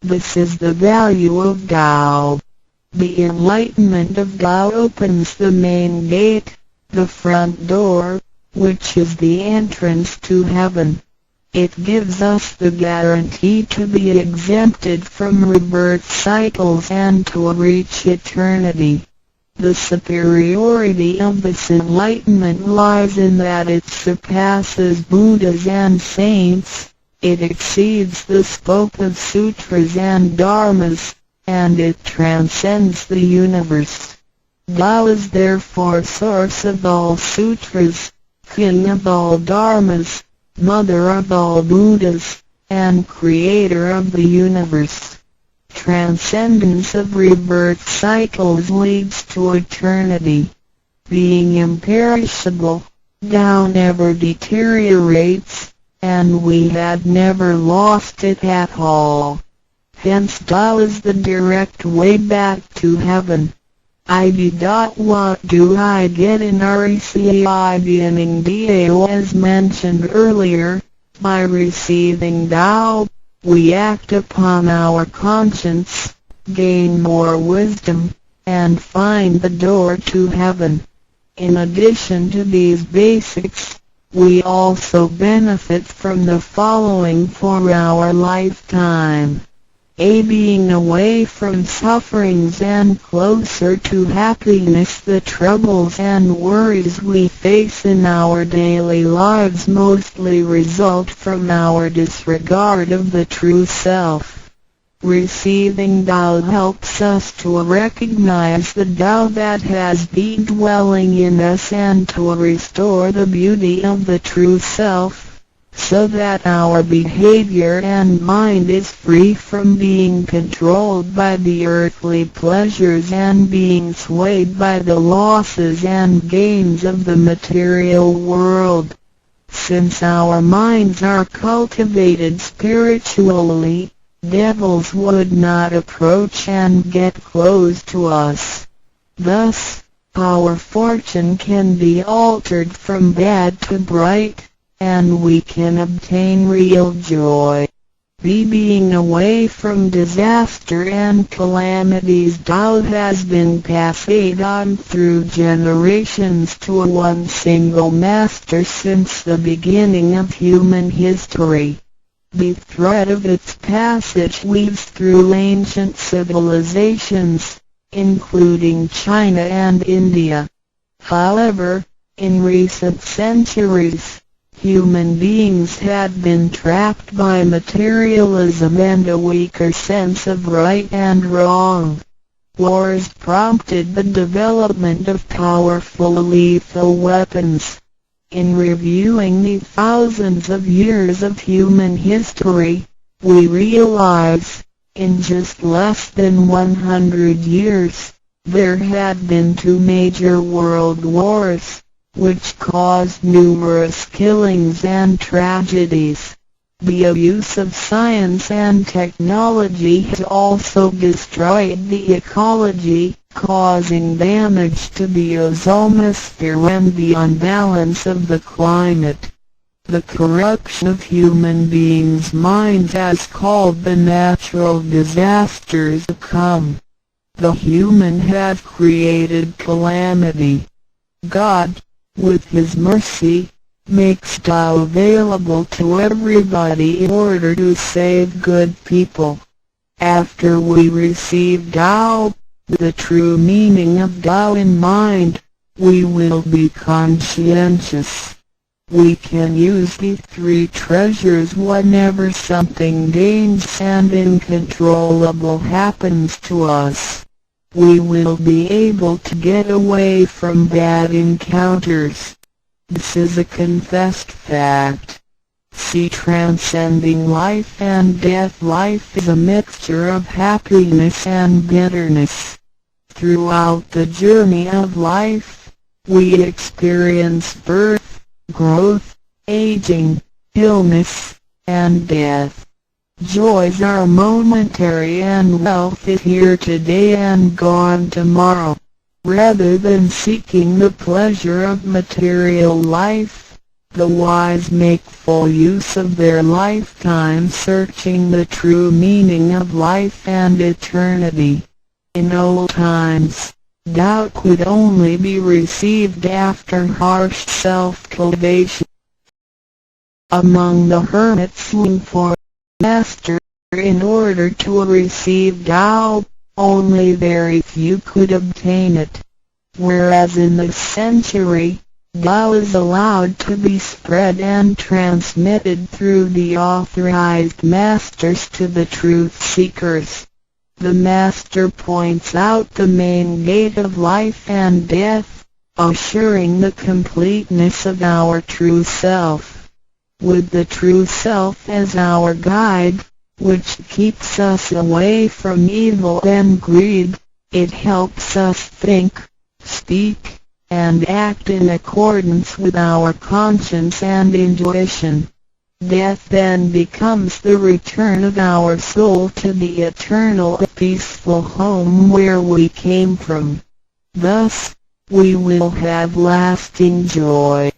This is the value of Tao. The enlightenment of Tao opens the main gate, the front door, which is the entrance to heaven. It gives us the guarantee to be exempted from rebirth cycles and to reach eternity. The superiority of this enlightenment lies in that it surpasses Buddhas and saints, it exceeds the scope of sutras and dharmas, and it transcends the universe. Tao is therefore source of all sutras, king of all dharmas, mother of all Buddhas, and creator of the universe. Transcendence of rebirth cycles leads to eternity. Being imperishable, Tao never deteriorates, and we had never lost it at all. Hence Tao is the direct way back to heaven. What do I get in RECI beginning DAO? As mentioned earlier, by receiving Tao, we act upon our conscience, gain more wisdom, and find the door to heaven. In addition to these basics, we also benefit from the following for our lifetime. Being away from sufferings and closer to happiness. The troubles and worries we face in our daily lives mostly result from our disregard of the true self. Receiving Tao helps us to recognize the Tao that has been dwelling in us and to restore the beauty of the true self, so that our behavior and mind is free from being controlled by the earthly pleasures and being swayed by the losses and gains of the material world. Since our minds are cultivated spiritually, devils would not approach and get close to us. Thus, our fortune can be altered from bad to bright, and we can obtain real joy. Being away from disaster and calamities. Tao has been passed on through generations to one single master since the beginning of human history. The thread of its passage weaves through ancient civilizations, including China and India. However, in recent centuries, human beings had been trapped by materialism and a weaker sense of right and wrong. Wars prompted the development of powerful lethal weapons. In reviewing the thousands of years of human history, we realize, In just less than 100 years, there had been 2 major world wars, which caused numerous killings and tragedies. The abuse of science and technology has also destroyed the ecology, causing damage to the ozonosphere and the unbalance of the climate. The corruption of human beings' minds has called the natural disasters to come. The human has created calamity. God, with His mercy, makes Tao available to everybody in order to save good people. After we receive Tao, the true meaning of Tao in mind, we will be conscientious. We can use these 3 treasures whenever something dangerous and uncontrollable happens to us. We will be able to get away from bad encounters. This is a confessed fact. See, transcending life and death. Life is a mixture of happiness and bitterness. Throughout the journey of life, we experience birth, growth, aging, illness, and death. Joys are momentary and wealth is here today and gone tomorrow. Rather than seeking the pleasure of material life, the wise make full use of their lifetime searching the true meaning of life and eternity. In old times, Tao could only be received after harsh self-cultivation. Among the hermits looking for a master in order to receive Tao, only very few could obtain it. Whereas in this century, Tao is allowed to be spread and transmitted through the authorized masters to the truth seekers. The master points out the main gate of life and death, assuring the completeness of our true self. With the true self as our guide, which keeps us away from evil and greed, it helps us think, speak, and act in accordance with our conscience and intuition. Death then becomes the return of our soul to the eternal peaceful home where we came from. Thus, we will have lasting joy.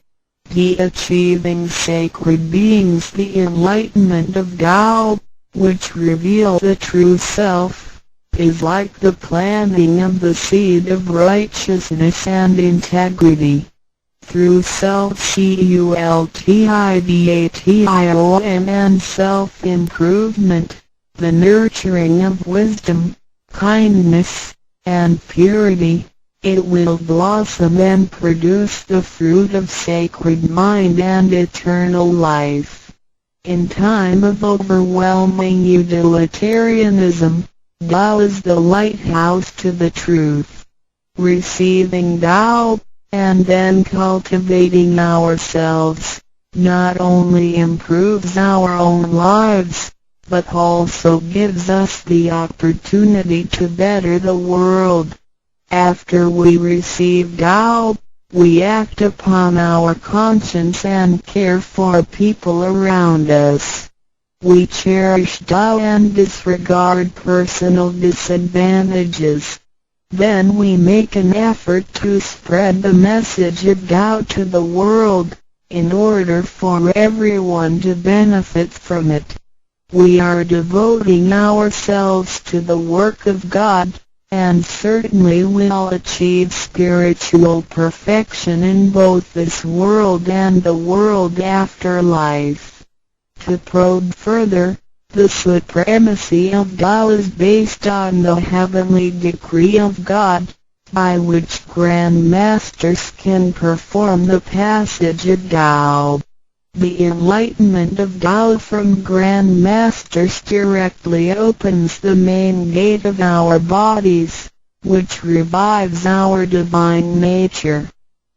The achieving sacred beings the enlightenment of Tao, which reveal the true self, is like the planting of the seed of righteousness and integrity. Through self-cultivation and self-improvement, the nurturing of wisdom, kindness, and purity, it will blossom and produce the fruit of sacred mind and eternal life. In time of overwhelming utilitarianism, Tao is the lighthouse to the truth. Receiving Tao, and then cultivating ourselves, not only improves our own lives, but also gives us the opportunity to better the world. After we receive Tao, we act upon our conscience and care for people around us. We cherish Tao and disregard personal disadvantages. Then we make an effort to spread the message of Tao to the world, in order for everyone to benefit from it. We are devoting ourselves to the work of God, and certainly will achieve spiritual perfection in both this world and the world after life. To probe further, the supremacy of Tao is based on the heavenly decree of God, by which Grand Masters can perform the passage of Tao. The enlightenment of Tao from Grand Masters directly opens the main gate of our bodies, which revives our divine nature.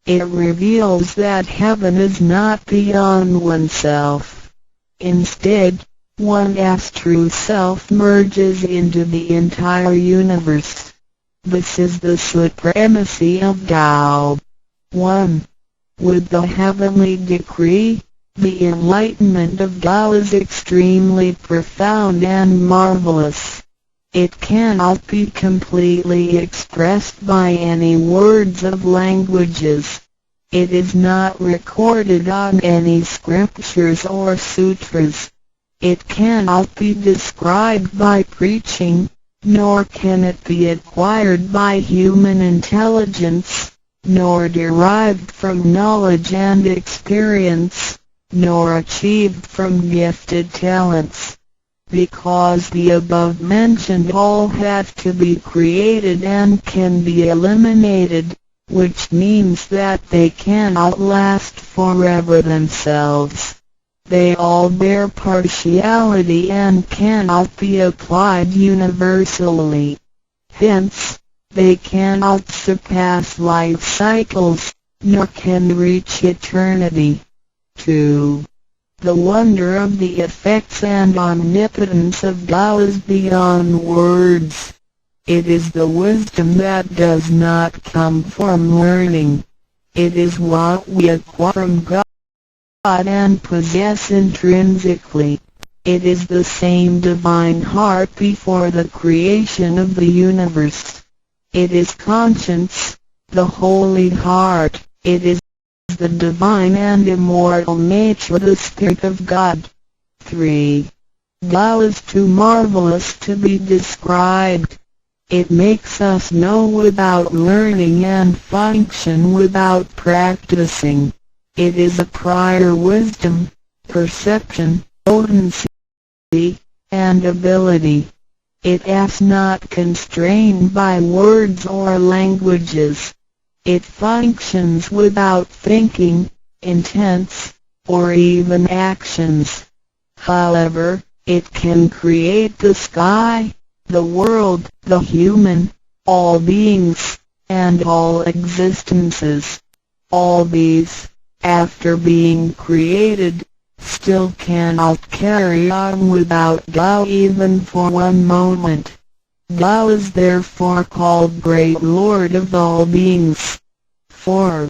It reveals that heaven is not beyond oneself. Instead, One's true self merges into the entire universe. This is the supremacy of Tao. 1. With the heavenly decree, the enlightenment of Tao is extremely profound and marvelous. It cannot be completely expressed by any words of languages. It is not recorded on any scriptures or sutras. It cannot be described by preaching, nor can it be acquired by human intelligence, nor derived from knowledge and experience, nor achieved from gifted talents. Because the above-mentioned all have to be created and can be eliminated, which means that they cannot last forever themselves. They all bear partiality and cannot be applied universally. Hence, they cannot surpass life cycles, nor can reach eternity. 2. The wonder of the effects and omnipotence of Tao is beyond words. It is the wisdom that does not come from learning. It is what we acquire from God and possess intrinsically. It is the same divine heart before the creation of the universe. It is conscience, the holy heart. It is the divine and immortal nature, the Spirit of God. 3. Tao is too marvelous to be described. It makes us know without learning and function without practicing. It is a prior wisdom, perception, potency, and ability. It is not constrained by words or languages. It functions without thinking, intents, or even actions. However, it can create the sky, the world, the human, all beings, and all existences. All these, after being created, still cannot carry on without Tao even for one moment. Tao is therefore called Great Lord of all beings. 4.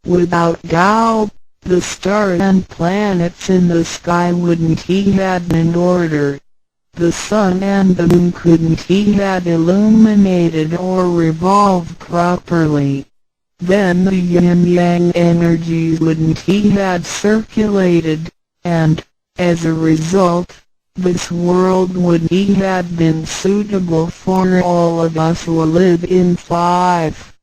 Without Tao, the stars and planets in the sky wouldn't he had in order. The sun and the moon couldn't he had illuminated or revolved properly. Then the yin-yang energies wouldn't he had circulated, and, as a result, this world wouldn't he had been suitable for all of us who live in 5.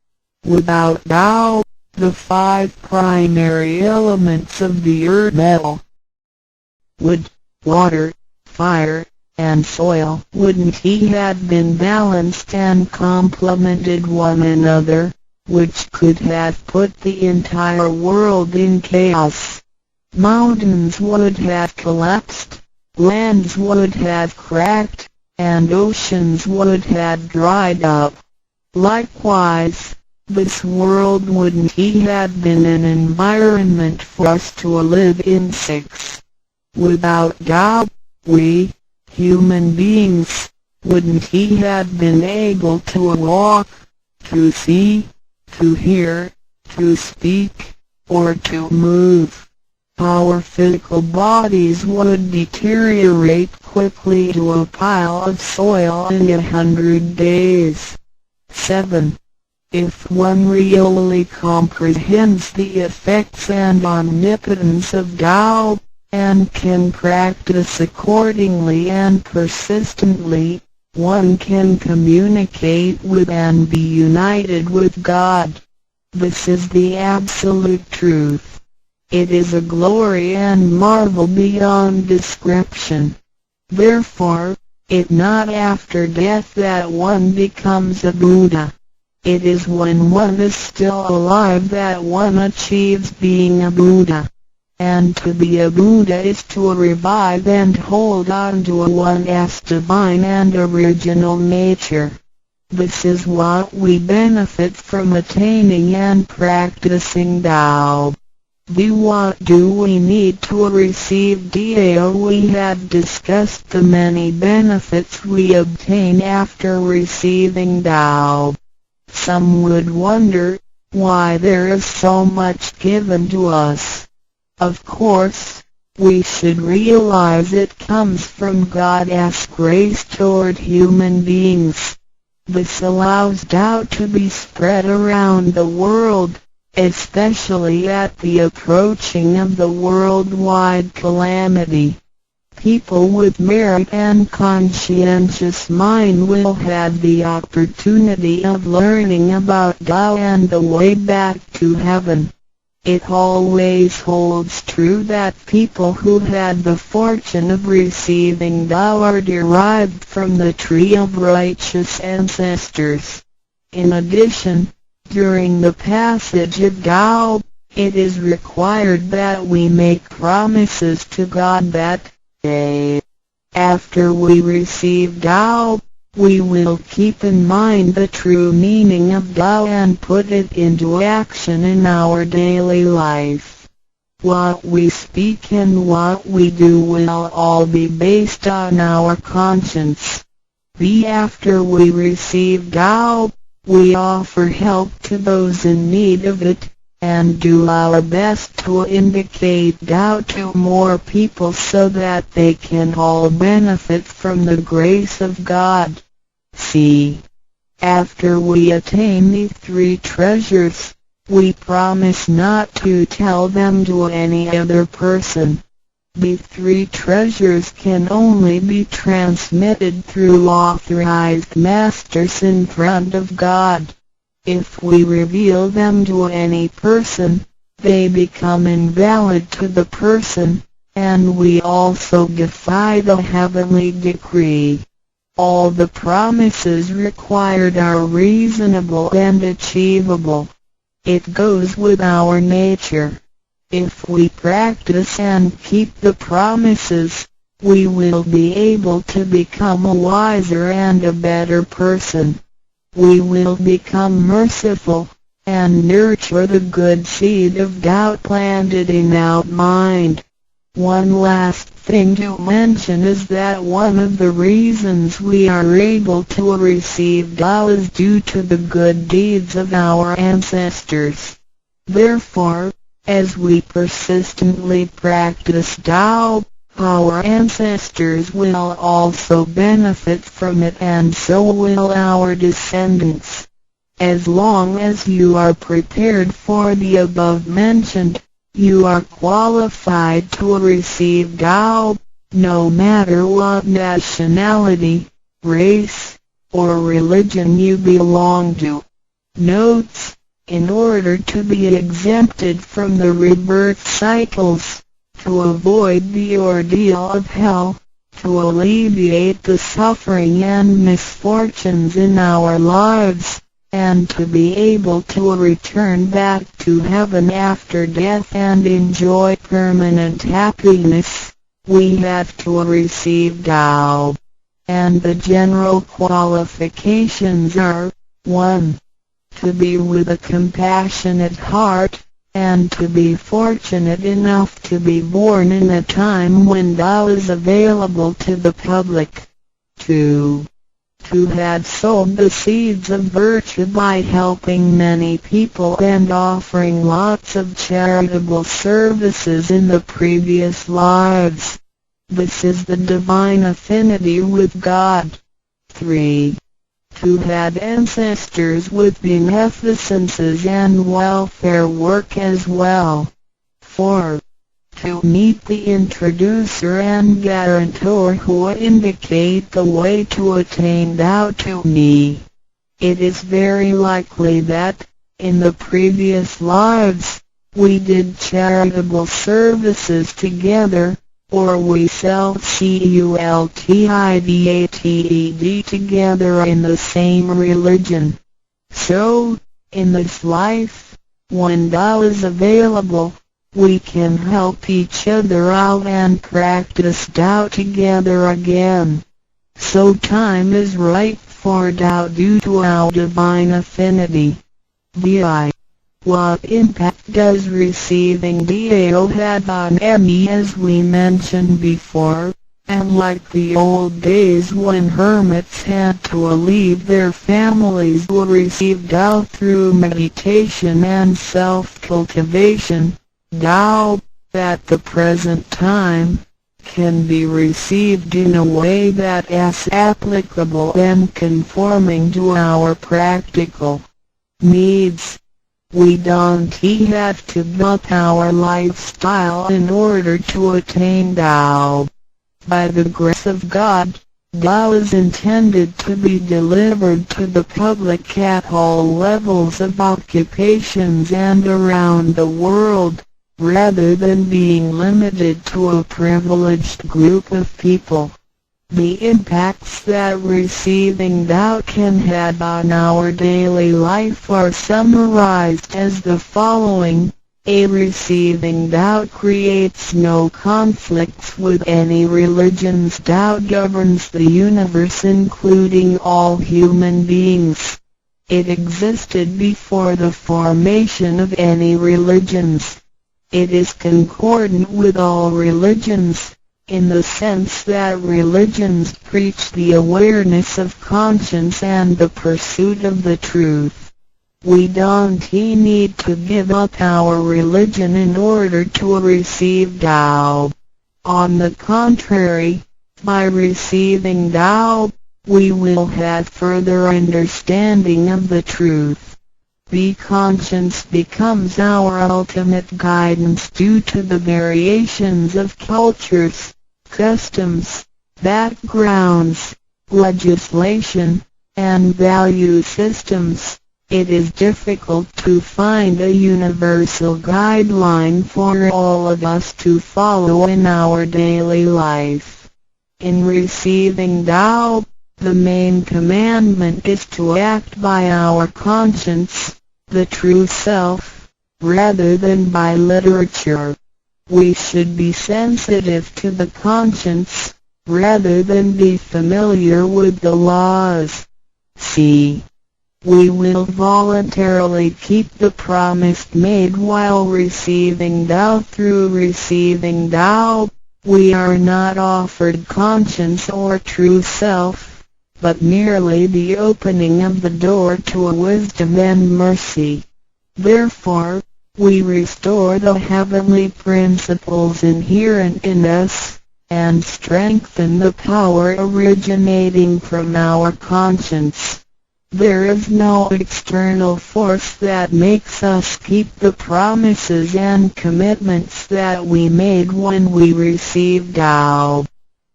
Without Tao, the 5 primary elements of the earth, metal, wood, water, fire, and soil, wouldn't he had been balanced and complemented one another, which could have put the entire world in chaos. Mountains would have collapsed, lands would have cracked, and oceans would have dried up. Likewise, this world wouldn't he had been an environment for us to live in. 6. Without Tao, we, human beings, wouldn't he had been able to walk, to see, to hear, to speak, or to move. Our physical bodies would deteriorate quickly to a pile of soil in 100 days. 7. If one really comprehends the effects and omnipotence of Tao, and can practice accordingly and persistently, one can communicate with and be united with God. This is the absolute truth. It is a glory and marvel beyond description. Therefore, it is not after death that one becomes a Buddha. It is when one is still alive that one achieves being a Buddha. And to be a Buddha is to revive and hold on to one's divine and original nature. This is what we benefit from attaining and practicing Tao. What do we need to receive Dao? We have discussed the many benefits we obtain after receiving Dao. Some would wonder why there is so much given to us. Of course, we should realize it comes from God's grace toward human beings. This allows Tao to be spread around the world, especially at the approaching of the worldwide calamity. People with merit and conscientious mind will have the opportunity of learning about Tao and the way back to heaven. It always holds true that people who had the fortune of receiving Tao are derived from the tree of righteous ancestors. In addition, during the passage of Tao, it is required that we make promises to God that, after we receive Tao, we will keep in mind the true meaning of Tao and put it into action in our daily life. What we speak and what we do will all be based on our conscience. After we receive Tao, we offer help to those in need of it, and do our best to indicate Tao to more people so that they can all benefit from the grace of God. After we attain these three treasures, we promise not to tell them to any other person. The three treasures can only be transmitted through authorized masters in front of God. If we reveal them to any person, they become invalid to the person, and we also defy the heavenly decree. All the promises required are reasonable and achievable. It goes with our nature. If we practice and keep the promises, we will be able to become a wiser and a better person. We will become merciful, and nurture the good seed of Tao planted in our mind. One last thing to mention is that one of the reasons we are able to receive Tao is due to the good deeds of our ancestors. Therefore, as we persistently practice Tao, our ancestors will also benefit from it, and so will our descendants. As long as you are prepared for the above mentioned, you are qualified to receive Tao, no matter what nationality, race, or religion you belong to. Notes: in order to be exempted from the rebirth cycles, to avoid the ordeal of hell, to alleviate the suffering and misfortunes in our lives, and to be able to return back to heaven after death and enjoy permanent happiness, we have to receive Tao. And the general qualifications are: 1. To be with a compassionate heart, and to be fortunate enough to be born in a time when Tao is available to the public. 2. To have sowed the seeds of virtue by helping many people and offering lots of charitable services in the previous lives. This is the divine affinity with God. 3. To have ancestors with beneficences and welfare work as well. 4. To meet the introducer and guarantor who indicate the way to attain Tao to me. It is very likely that, in the previous lives, we did charitable services together, or we cultivated together in the same religion. So, in this life, when Tao is available, we can help each other out and practice Tao together again. So time is ripe for Tao due to our divine affinity. What impact does receiving Dao have on me? As we mentioned before, and like the old days when hermits had to leave their families, were received Dao through meditation and self-cultivation. Dao, at the present time, can be received in a way that is applicable and conforming to our practical needs. We don't have to build our lifestyle in order to attain Dao. By the grace of God, Dao is intended to be delivered to the public at all levels of occupations and around the world, rather than being limited to a privileged group of people. The impacts that receiving Dao can have on our daily life are summarized as the following. A receiving Dao creates no conflicts with any religions. Dao governs the universe, including all human beings. It existed before the formation of any religions. It is concordant with all religions, in the sense that religions preach the awareness of conscience and the pursuit of the truth. We don't need to give up our religion in order to receive Dao. On the contrary, by receiving Dao, we will have further understanding of the truth. The conscience becomes our ultimate guidance due to the variations of cultures, customs, backgrounds, legislation, and value systems. It is difficult to find a universal guideline for all of us to follow in our daily life. In receiving Dao, the main commandment is to act by our conscience, the true self, rather than by literature. We should be sensitive to the conscience, rather than be familiar with the laws. C. We will voluntarily keep the promise made while receiving Dao. Through receiving Dao, we are not offered conscience or true self, but merely the opening of the door to a wisdom and mercy. Therefore, we restore the heavenly principles inherent in us, and strengthen the power originating from our conscience. There is no external force that makes us keep the promises and commitments that we made when we received Dao.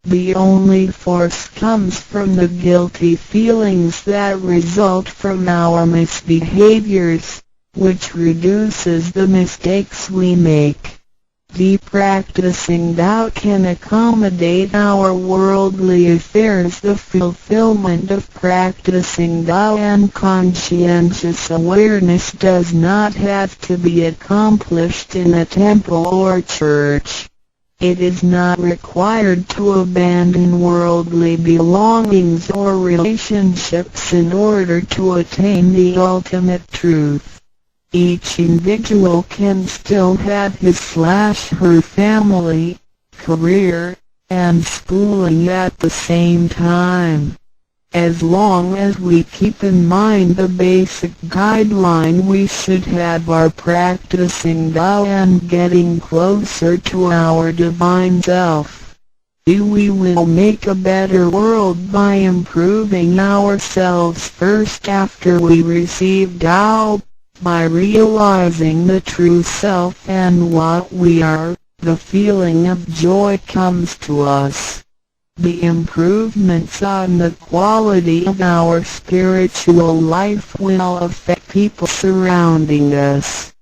The only force comes from the guilty feelings that result from our misbehaviors, which reduces the mistakes we make. The practicing Dao can accommodate our worldly affairs. The fulfillment of practicing Dao and conscientious awareness does not have to be accomplished in a temple or church. It is not required to abandon worldly belongings or relationships in order to attain the ultimate truth. Each individual can still have his/her family, career, and schooling at the same time. As long as we keep in mind the basic guideline, we should have our practicing Dao and getting closer to our divine self. We will make a better world by improving ourselves first after we receive Dao. By realizing the true self and what we are, the feeling of joy comes to us. The improvements on the quality of our spiritual life will affect people surrounding us.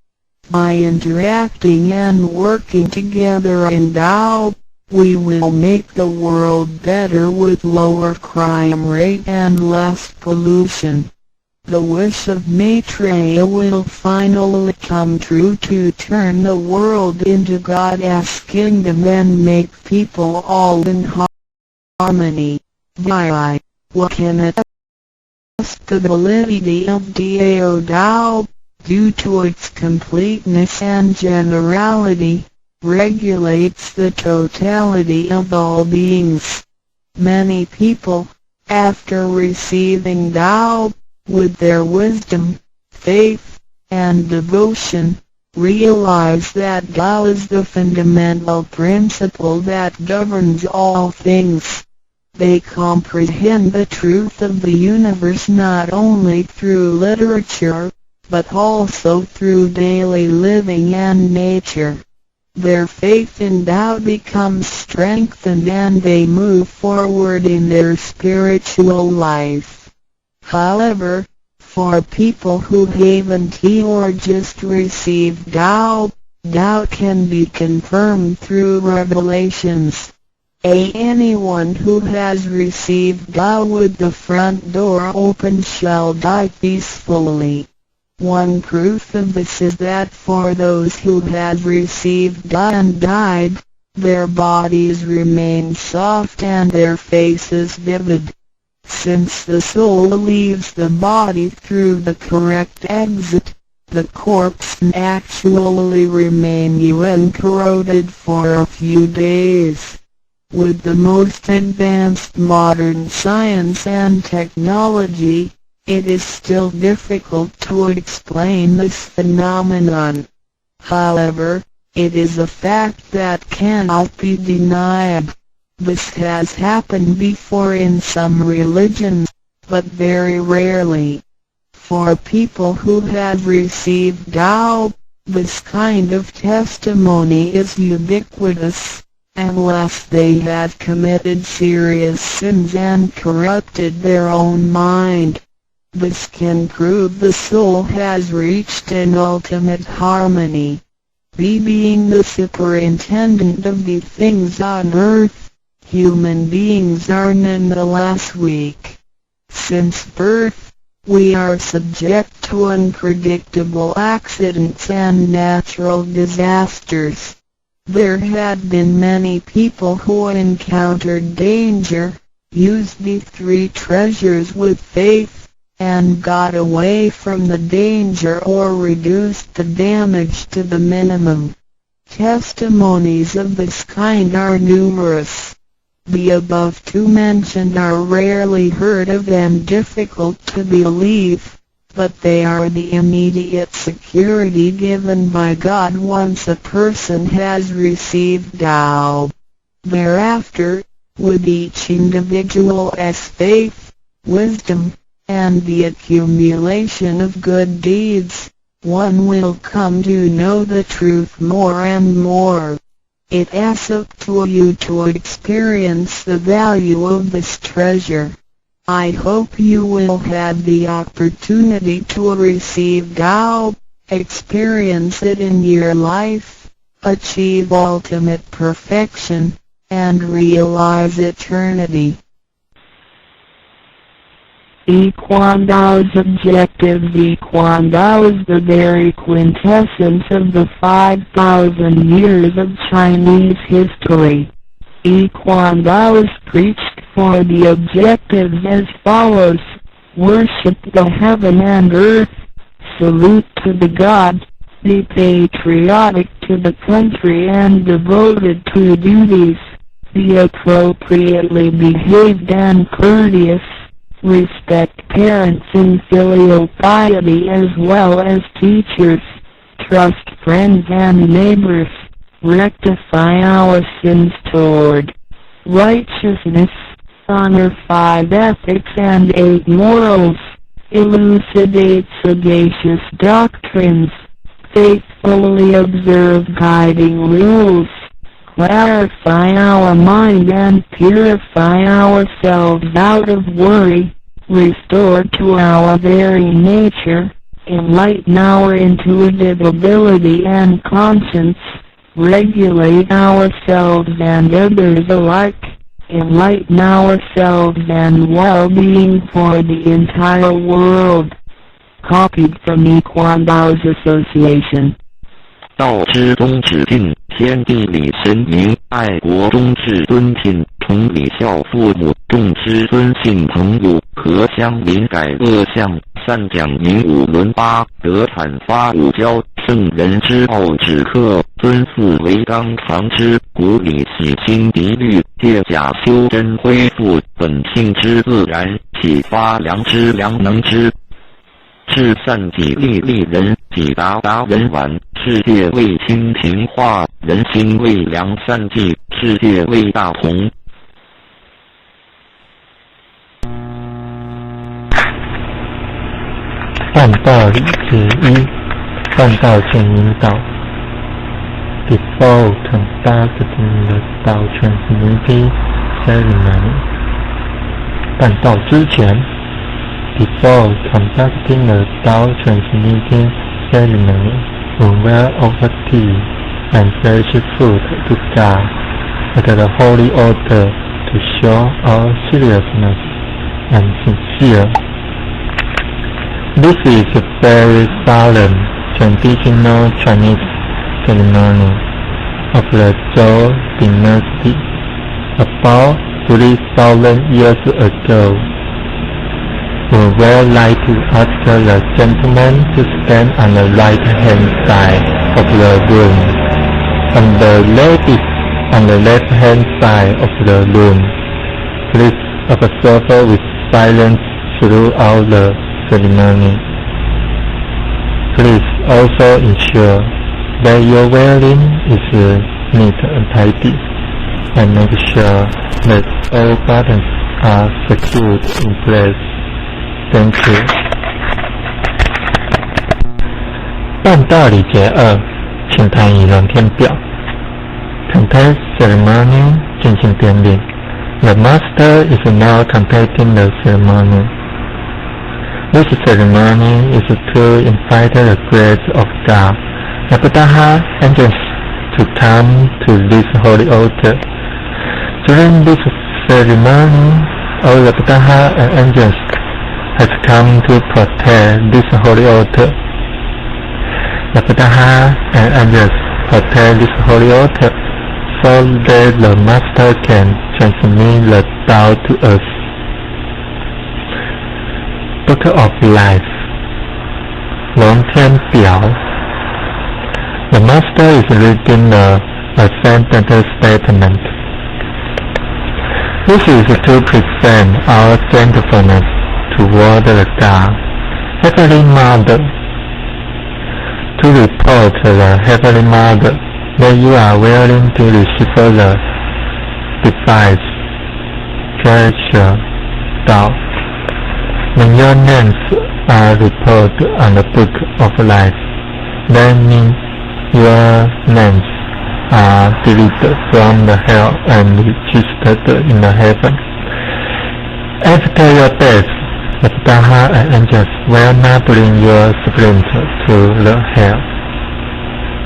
By interacting and working together in Dao, we will make the world better with lower crime rate and less pollution. The wish of Maitreya will finally come true to turn the world into God's kingdom and make people all in harmony. What can attest the validity of Dao? due to its completeness and generality, regulates the totality of all beings. Many people, after receiving Tao, with their wisdom, faith, and devotion, realize that Tao is the fundamental principle that governs all things. They comprehend the truth of the universe not only through literature, but also through daily living and nature. Their faith in Tao becomes strengthened and they move forward in their spiritual life. However, for people who haven't or just received Tao, Tao can be confirmed through revelations. Anyone who has received Tao with the front door open shall die peacefully. One proof of this is that for those who have received Tao and died, their bodies remain soft and their faces vivid. Since the soul leaves the body through the correct exit, the corpse actually remains uncorroded for a few days. With the most advanced modern science and technology, it is still difficult to explain this phenomenon. However, it is a fact that cannot be denied. This has happened before in some religions, but very rarely. For people who have received Tao, this kind of testimony is ubiquitous, unless they have committed serious sins and corrupted their own mind. This can prove the soul has reached an ultimate harmony. Being the superintendent of the things on earth, human beings are nonetheless weak. Since birth, we are subject to unpredictable accidents and natural disasters. There had been many people who encountered danger, used the three treasures with faith, and got away from the danger or reduced the damage to the minimum. Testimonies of this kind are numerous. The above two mentioned are rarely heard of and difficult to believe, but they are the immediate security given by God once a person has received Tao. Thereafter, with each individual's faith, wisdom, and the accumulation of good deeds, one will come to know the truth more and more. It is up to you to experience the value of this treasure. I hope you will have the opportunity to receive Tao, experience it in your life, achieve ultimate perfection, and realize eternity. Quan Tao's objectives. Quan Tao is the very quintessence of the 5,000 years of Chinese history. Quan Tao is preached for the objectives as follows: worship the heaven and earth, salute to the God, be patriotic to the country and devoted to duties, be appropriately behaved and courteous, respect parents in filial piety as well as teachers, trust friends and neighbors, rectify our sins toward righteousness, honor 5 ethics and 8 morals, elucidate sagacious doctrines, faithfully observe guiding rules, clarify our mind and purify ourselves out of worry, restore to our very nature, enlighten our intuitive ability and conscience, regulate ourselves and others alike, enlighten ourselves and well-being for the entire world. Copied from Quan Tao's Association. 道之宗旨定，天地理神明，爱国忠志敦亲，同礼孝父母，重师尊信朋友，和乡邻改恶向，善讲明五伦八德，阐发五教，圣人之奥止克，尊父为纲常之，古礼洗心涤虑，借假修真，恢复本性之自然，启发良知良能之。至善己利利人，己达达人晚，世界为清平化，人心为良善济，世界为大同。办道理之一，办道见引导。Before conducting the Dao transmitting ceremony， 办道之前 ，Before conducting the Dao transmitting ceremony, we will offer tea and fresh fruit to God at the holy altar to show our seriousness and sincere. This is a very solemn traditional Chinese ceremony of the Zhou dynasty about 3,000 years ago. We would like to ask the gentleman to stand on the right-hand side of the room, and the ladies on the left-hand side of the room. Please observe with silence throughout the ceremony. Please also ensure that your wearing is neat and tidy, and make sure that all buttons are secured in place. Thank you. 办道理节2，请谈议论填表。Content ceremony 进行典礼。The master is now conducting the ceremony. This ceremony is to invite the grace of God, the Buddha angels, to come to this holy altar. During this ceremony, all the Buddha and angels has come to protect this holy altar. The Buddha and angels protect this holy altar so that the Master can transmit the Tao to us. Book of Life 龙天表 The Master is reading the Ascended Statement. This is to present our thankfulness toward the God, Heavenly Mother, to report the Heavenly Mother that you are willing to receive the device, treasure, Tao. When your names are reported on the Book of Life, that means your names are deleted from the hell and registered in the heaven. After your death, the Buddha and angels will not bring your spirit to the hell,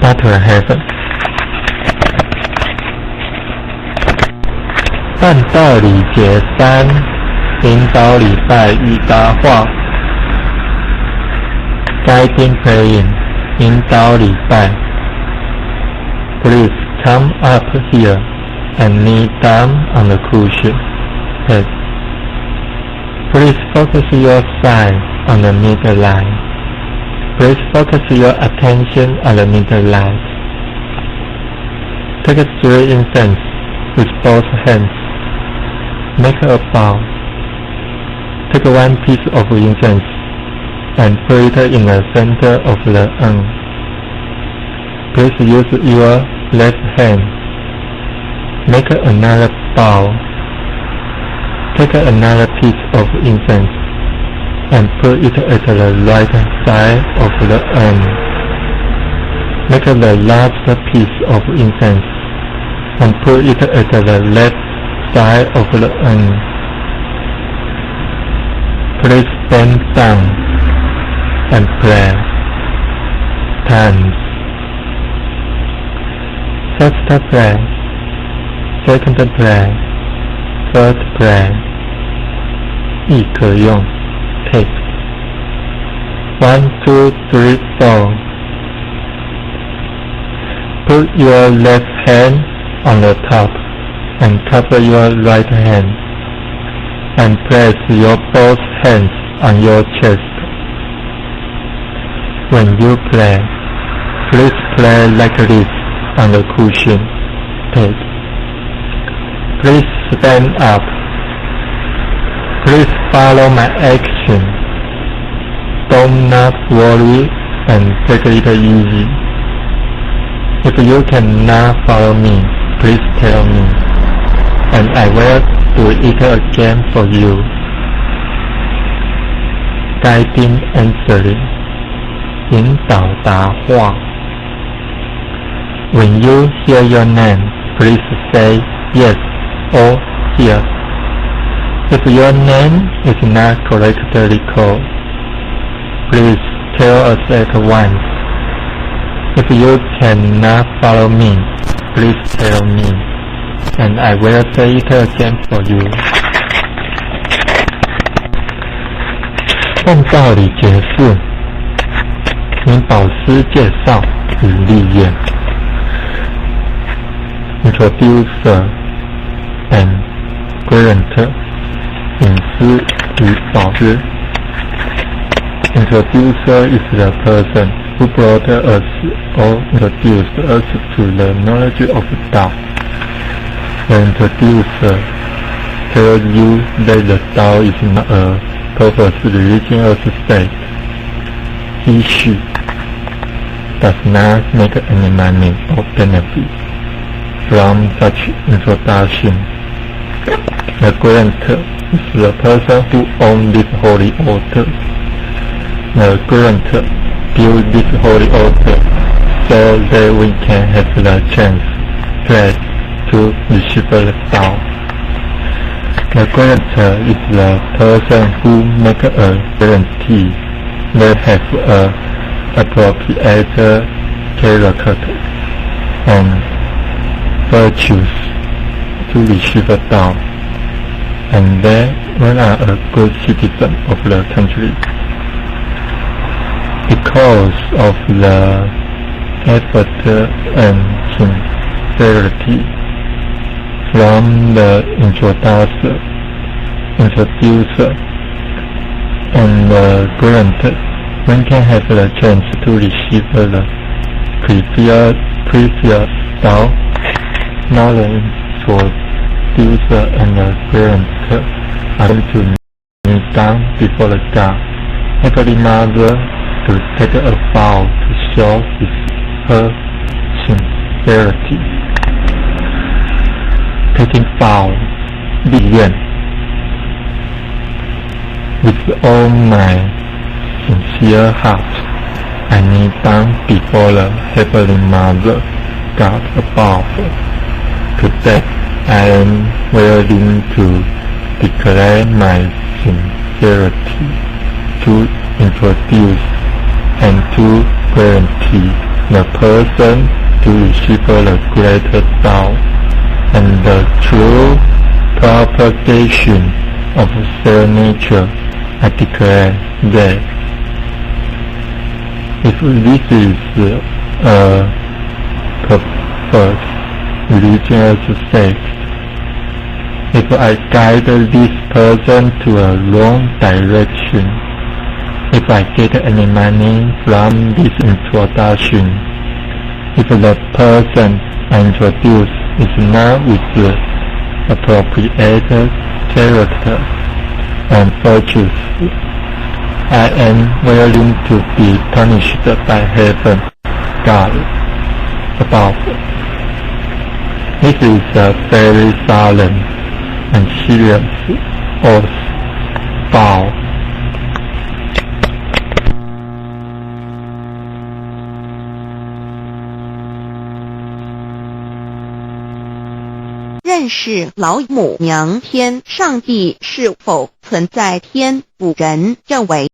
but to heaven. 办道理节3，引导礼拜与答话。Guiding praying， 引导礼拜。Please come up here and kneel down on the cushion. Head. Please focus your sight on the middle line. Please focus your attention on the middle line. Take 3 incense with both hands. Make a bow. Take 1 piece of incense and put it in the center of the urn. Please use your left hand. Make another bow. Take another piece of incense and put it at the right side of the urn. Make the last piece of incense and put it at the left side of the urn. Please bend down and pray. Times. First prayer, second prayer, third prayer. 亦可用 Take 1, 2, 3, 4. Put your left hand on the top and cover your right hand, and place your both hands on your chest. When you play, please play like this on the cushion pad. Please stand up. Please follow my action. Do not worry and take it easy. If you cannot follow me, please tell me, and I will do it again for you. Guiding answering. 引导答话。When you hear your name, please say yes or yes. If your name is not correctly called, please tell us at once. If you cannot follow me, please tell me, and I will say it again for you. 按道理解释，因导师介绍与历练。Introducer and guarantor. 隐私与导师。Introducer is the person who brought us or introduced us to the knowledge of Tao. The introducer tells you that the Tao is not a purpose religious state. He does not make any money or benefit from such introduction. The guarantor is the person who owns this holy altar. The guarantor built this holy altar so that we can have the chance to receive the Tao. The guarantor is the person who makes a guarantee that has a appropriate character and virtues to receive the Tao, and that we are a good citizen of the country. Because of the effort and sincerity from the introducer, and the guarantor, one can have the chance to receive the previous Tao. Now the introducer and the guarantor are going to kneel down before the God, Heavenly Mother, to take a vow to show her sincerity. Taking vow, 立愿 with all my sincere heart, I kneel down before the Heavenly Mother, God above. Today, I am willing to declare my sincerity to introduce and to guarantee the person to receive the greater Tao and the true propagation of their nature. I declare that if this is a purpose religious sect, if I guide this person to a wrong direction, if I get any money from this introduction, if the person I introduce is not with the appropriate character and virtues, I am willing to be punished by heaven, God above. This is a very solemn and serious oath vow. 认识老母娘天上帝是否存在？天古人认为